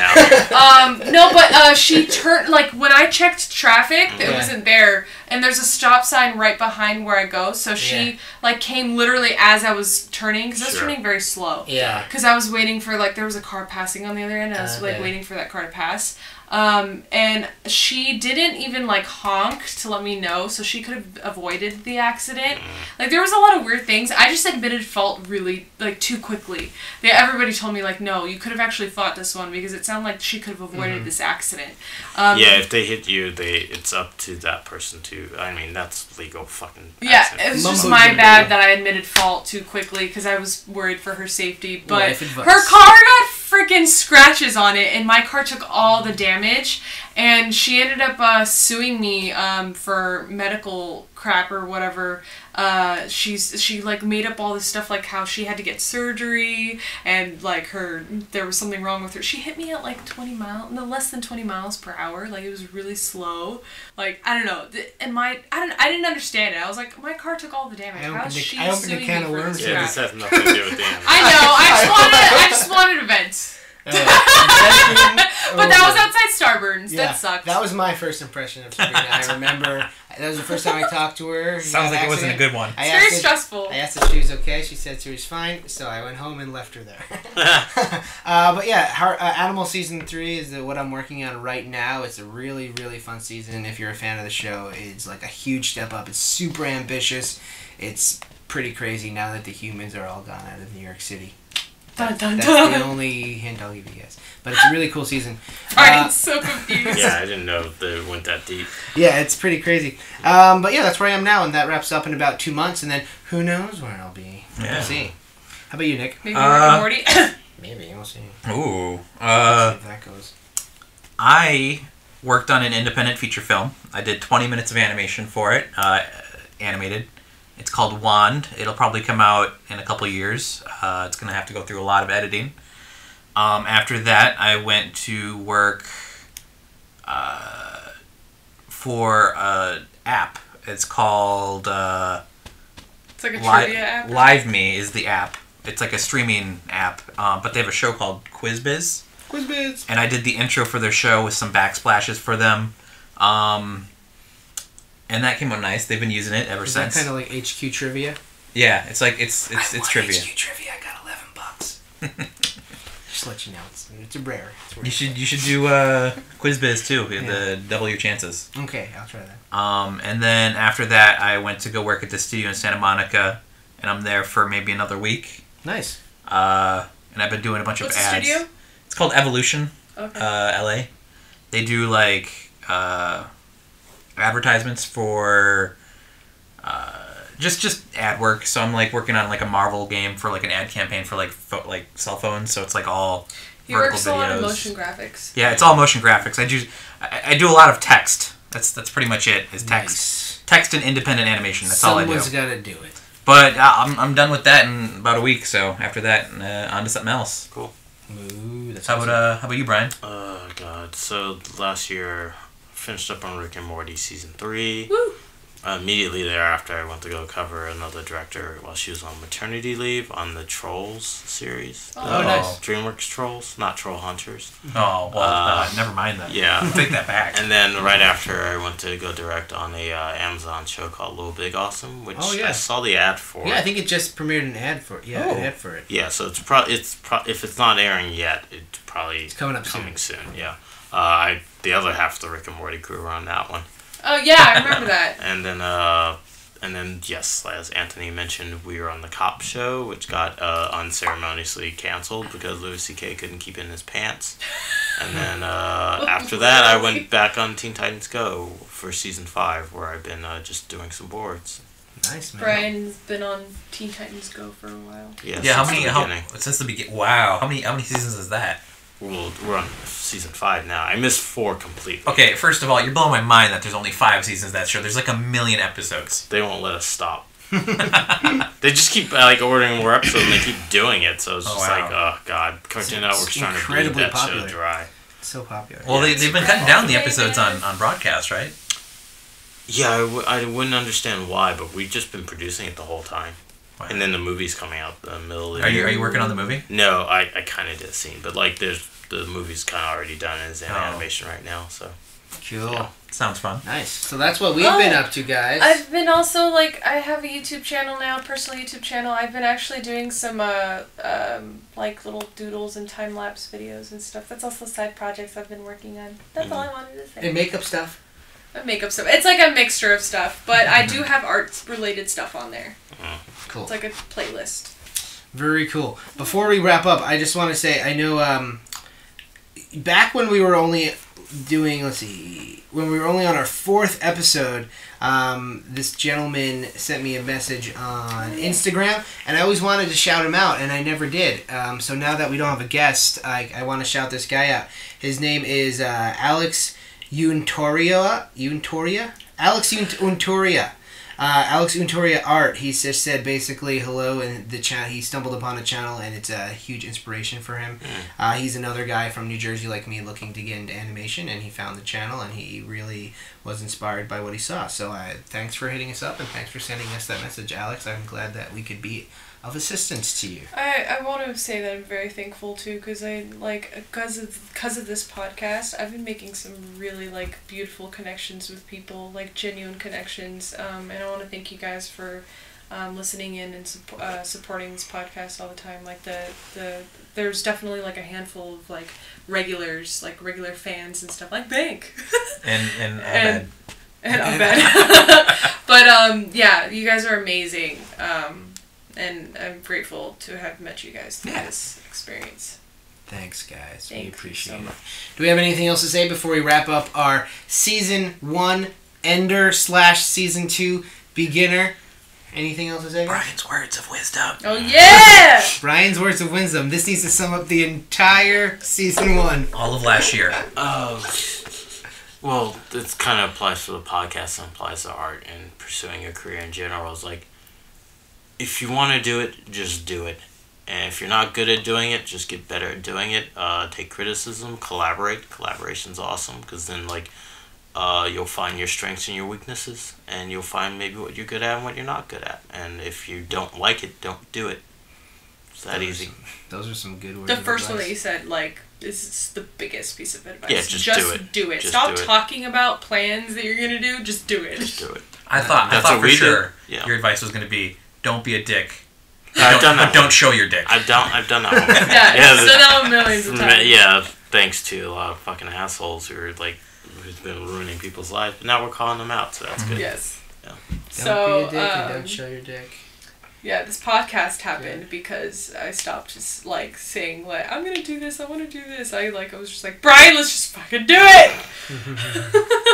now. No, but she turned, like when I checked traffic, it wasn't there. And there's a stop sign right behind where I go, so she like came literally as I was turning, because I was turning very slow. Yeah. Because I was waiting for, like, there was a car passing on the other end, and I was like waiting for that car to pass. And she didn't even like honk to let me know, so she could have avoided the accident. Like there was a lot of weird things. I just admitted fault really like too quickly. Everybody told me like, no, you could have actually fought this one because it sounded like she could have avoided this accident. Yeah, if they hit you, it's up to that person to. I mean, that's legal fucking. Accident. Yeah, it was just my bad that I admitted fault too quickly because I was worried for her safety. But her car got freaking scratches on it, and my car took all the damage. And she ended up suing me for medical crap or whatever. She like made up all this stuff, like how she had to get surgery and like there was something wrong with her. She hit me at like 20 miles, no, less than 20 miles per hour. Like it was really slow. Like I don't know. And I didn't understand it. I was like, my car took all the damage. How is she suing me for this Yeah, crap? this has nothing to do with damage. I know. I just wanted a vent. But that was outside Starburns. Yeah, That sucked. That was my first impression of Sabrina. I remember that was the first time I talked to her. Sounds like it wasn't a good one. It's very stressful. I asked if she was okay. She said she was fine, so I went home and left her there. But yeah, Animal Season 3 is what I'm working on right now. It's a really, really fun season. If you're a fan of the show, it's like a huge step up. It's super ambitious. It's pretty crazy now that the humans are all gone out of New York City. Dun, dun, That's dun. the only hint I'll give you guys. But it's a really cool season. I'm so confused. Yeah, I didn't know that it went that deep. Yeah, it's pretty crazy. But yeah, that's where I am now, and that wraps up in about 2 months, and then who knows where I'll be. Yeah. We'll see. How about you, Nick? Maybe Rick and Morty. Maybe, we'll see. Ooh. See if that goes. I worked on an independent feature film. I did 20 minutes of animation for it, animated. It's called Wand. It'll probably come out in a couple years. It's going to have to go through a lot of editing. After that, I went to work for an app. It's called It's like a trivia app. Live Me is the app. It's like a streaming app, but they have a show called QuizBiz. QuizBiz. And I did the intro for their show with some backsplashes for them. And that came out nice. They've been using it ever since. Is that kind of like HQ Trivia? Yeah, it's like it's trivia. HQ Trivia. I got $11. Just to let you know, it's rare. It's rare. You should do QuizBiz too. The double your chances. Okay, I'll try that. And then after that, I went to go work at the studio in Santa Monica, and I'm there for maybe another week. Nice. And I've been doing a bunch What's of the ads. studio? It's called Evolution. Okay. LA. They do like advertisements for just ad work. So I'm like working on like a Marvel game for like an ad campaign for like cell phones. So it's like all You work vertical a lot videos. of motion graphics. Yeah, it's all motion graphics. I do a lot of text. That's pretty much it. Is text, Nice. text and independent animation. That's all I do. Someone's got to do it. But I'm done with that in about a week. So after that, on to something else. Cool. Ooh, that's How awesome. about you, Brian? Oh, God. So last year, finished up on Rick and Morty Season 3. Woo! Immediately thereafter, I went to go cover another director while she was on maternity leave on the Trolls series. Oh, nice. DreamWorks Trolls, not Troll Hunters. Oh well, never mind that. Yeah. Take that back. And then right after, I went to go direct on a Amazon show called Little Big Awesome, which Oh, yeah. I saw the ad for. Yeah, I think it just premiered an ad for it. Yeah, Oh. an ad for it. Yeah, so if it's not airing yet, it's probably coming up soon. Yeah. The other half of the Rick and Morty crew were on that one. Oh yeah, I remember that. And then yes, as Anthony mentioned, we were on the Cop Show, which got unceremoniously canceled because Louis C.K. couldn't keep in his pants. And then after that, I went back on Teen Titans Go for Season 5, where I've been just doing some boards. Nice, man. Brian's been on Teen Titans Go for a while. Yeah, Yeah, since the beginning. since the beginning? Wow, how many seasons is that? Well, we're on Season 5 now. I missed 4 completely. Okay, first of all, you're blowing my mind that there's only 5 seasons of that show. There's like 1 million episodes. They won't let us stop. They just keep ordering more episodes and they keep doing it, so it's just wow. like, oh god, Cartoon Network's trying to bleed incredibly that popular. show dry. So popular. Well, Yeah, they've been cutting down the episodes on broadcast, right? Yeah, I wouldn't understand why, but we've just been producing it the whole time. Wow. And then the movie's coming out the middle of the Are year. you working on the movie? No, I kind of did a scene, but like the movie's kind of already done and it's in Oh. animation right now, so. Cool. Yeah. Sounds fun. Nice. So that's what we've been up to, guys. I've been also I have a YouTube channel now, personal YouTube channel. I've been actually doing some little doodles and time lapse videos and stuff. That's also side projects I've been working on. That's all I wanted to say. And makeup stuff. Makeup stuff. It's like a mixture of stuff, but I do have arts related stuff on there. Cool. It's like a playlist. Very cool. Before we wrap up, I just want to say, I know back when we were only doing, let's see, when we were only on our 4th episode, this gentleman sent me a message on Instagram, and I always wanted to shout him out, and I never did. So now that we don't have a guest, I want to shout this guy out. His name is Alex Untoria. Alex Untoria. Alex Untoria Art. He just said basically hello, and he stumbled upon the channel, and it's a huge inspiration for him. He's another guy from New Jersey like me looking to get into animation, and he found the channel, and he really was inspired by what he saw. So thanks for hitting us up, and thanks for sending us that message, Alex. I'm glad that we could be of assistance to you. I want to say that I'm very thankful too, because because of this podcast, I've been making some really beautiful connections with people, genuine connections, and I want to thank you guys for listening in and supporting this podcast all the time. There's definitely a handful of regulars, regular fans and stuff, like Bank and Abed. But yeah, you guys are amazing. And I'm grateful to have met you guys through this experience. Thanks, guys. We Thanks appreciate so it. much. Do we have anything else to say before we wrap up our Season 1 ender / Season 2 beginner? Anything else to say, guys? Brian's words of wisdom. Oh, yeah! Brian's words of wisdom. This needs to sum up the entire Season 1. All of last year. Well, it kind of applies to the podcast and applies to art and pursuing a career in general. It's if you want to do it, just do it. And if you're not good at doing it, just get better at doing it. Take criticism, collaborate. Collaboration's awesome, because then you'll find your strengths and your weaknesses, and you'll find maybe what you're good at and what you're not good at. And if you don't like it, don't do it. It's that easy. Those are some good words. The first one that you said, is the biggest piece of advice. Yeah, just do it. Just Stop do it. talking about plans that you're going to do. Just do it. Just do it. I thought what for we sure did. Yeah. your advice was going to be, don't be a dick. I've done that. Don't show your dick. I've done that one. Yeah, said that one millions of times. Yeah, thanks to a lot of fucking assholes who's been ruining people's lives. But now we're calling them out, so that's good. Yes. Yeah. Don't be a dick and don't show your dick. Yeah, this podcast happened because I stopped just saying I'm gonna do this, I want to do this. I was just like, Brian, let's just fucking do it.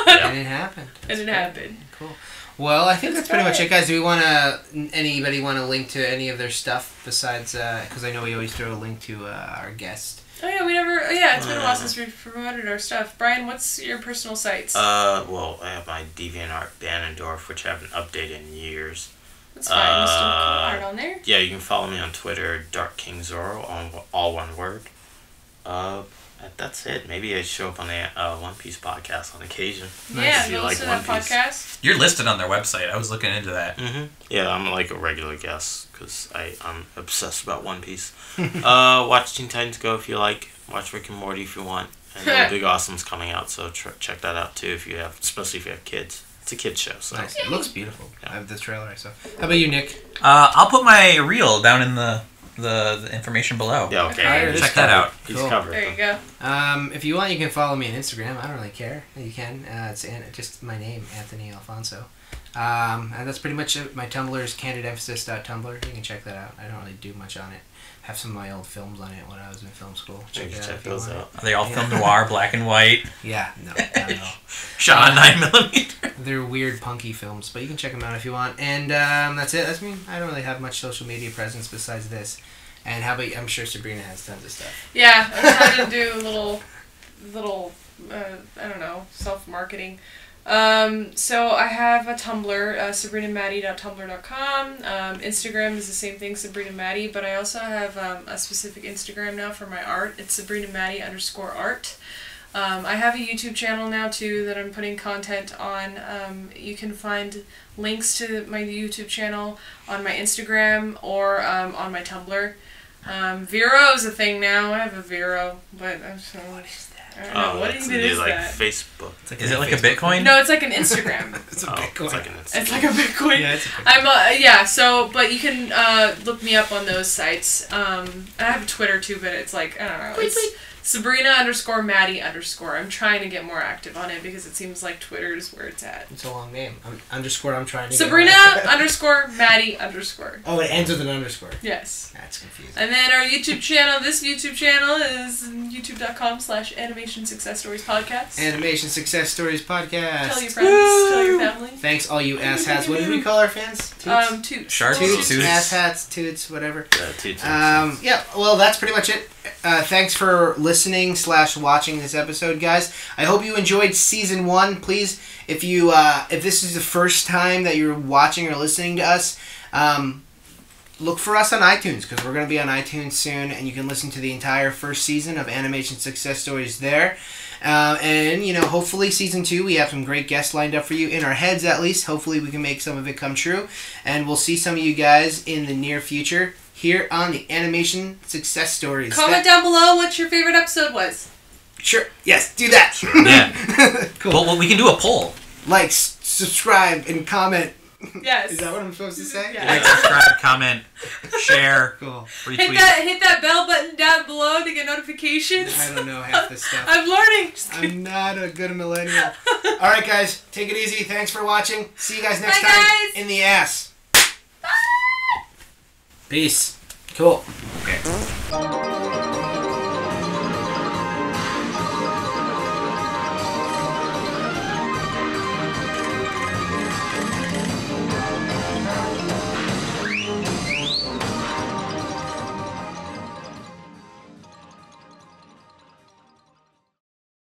And it happened. And it happened. Cool. Well, I think that's pretty much it, guys. Do we anybody want to link to any of their stuff besides, because I know we always throw a link to our guest. Oh yeah, we never. Yeah, it's been a while since we promoted our stuff. Brian, what's your personal sites? Well, I have my DeviantArt Banendorf, which I haven't updated in years. That's fine. Still art on there. Yeah, you can follow me on Twitter, Dark King Zoro, on all one word. That's it. Maybe I show up on the One Piece podcast on occasion. Yeah, if you go like listen One to that Piece. podcast. You're listed on their website. I was looking into that. Mm-hmm. Yeah, I'm a regular guest because I'm obsessed about One Piece. Watch Teen Titans Go if you like. Watch Rick and Morty if you want. And The Big Awesome's coming out, so check that out too especially if you have kids. It's a kids show, so. Nice. It looks beautiful. I have the trailer I saw. How about you, Nick? I'll put my reel down in the information below. Yeah, okay. Okay. Check that out. He's Cool. covered. There you go. If you want, you can follow me on Instagram. I don't really care. You can. It's just my name, Anthony Alfonso. And that's pretty much it. My Tumblr is candidemphasis.tumblr. You can check that out. I don't really do much on it. Have some of my old films on it when I was in film school. Check it out if you those want. out. Are they all film noir, black and white? Yeah, no, not at all. Shot on 9mm? They're weird, punky films, but you can check them out if you want. And that's it. That's me. I don't really have much social media presence besides this. And how about you? I'm sure Sabrina has tons of stuff. Yeah, I'm trying to do a little I don't know, self-marketing. So I have a Tumblr, sabrinamaddie.tumblr.com. Instagram is the same thing, Sabrina Maddie, but I also have a specific Instagram now for my art. It's sabrinamaddie_art. I have a YouTube channel now too that I'm putting content on. You can find links to my YouTube channel on my Instagram or on my Tumblr. Vero is a thing now. I have a Vero, but what is that? I don't know. What even is that? Facebook. Is it like a Bitcoin? No, it's like an Instagram. It's a Bitcoin. It's like an Instagram. It's like a Bitcoin. Yeah, it's a Bitcoin. I'm so but you can look me up on those sites. I have Twitter too, but it's like I don't know. Sabrina_Maddie_. I'm trying to get more active on it because it seems like Twitter's where it's at. It's a long name. I'm trying to Sabrina_Maddie_. Oh, it ends with an underscore. Yes. That's confusing. And then our YouTube channel, this YouTube channel is youtube.com/Animation Success Stories Podcast. Animation Success Stories Podcast. Tell your friends, tell your family. Thanks all you asshats. What did we call our fans? Toots. Sharks, Toots, Toots. asshats, toots, whatever. Toots. Yeah, well, that's pretty much it. Thanks for listening / watching this episode, guys. I hope you enjoyed season 1. Please, if this is the first time that you're watching or listening to us, look for us on iTunes, because we're going to be on iTunes soon, and you can listen to the entire first season of Animation Success Stories there. And, hopefully season 2, we have some great guests lined up for you, in our heads at least. Hopefully we can make some of it come true. And we'll see some of you guys in the near future here on the Animation Success Stories. Comment down below what your favorite episode was. Sure. Yes, do that. Yeah. Cool. Well, we can do a poll. Like, subscribe, and comment. Yes. Is that what I'm supposed to say? Yeah. Like, subscribe, comment, share, Cool. retweet. Hit that bell button down below to get notifications. I don't know half this stuff. I'm learning. Just kidding. I'm not a good millennial. All right, guys. Take it easy. Thanks for watching. See you guys next Bye, time guys. in the ass. Bye. Peace. Cool. Okay.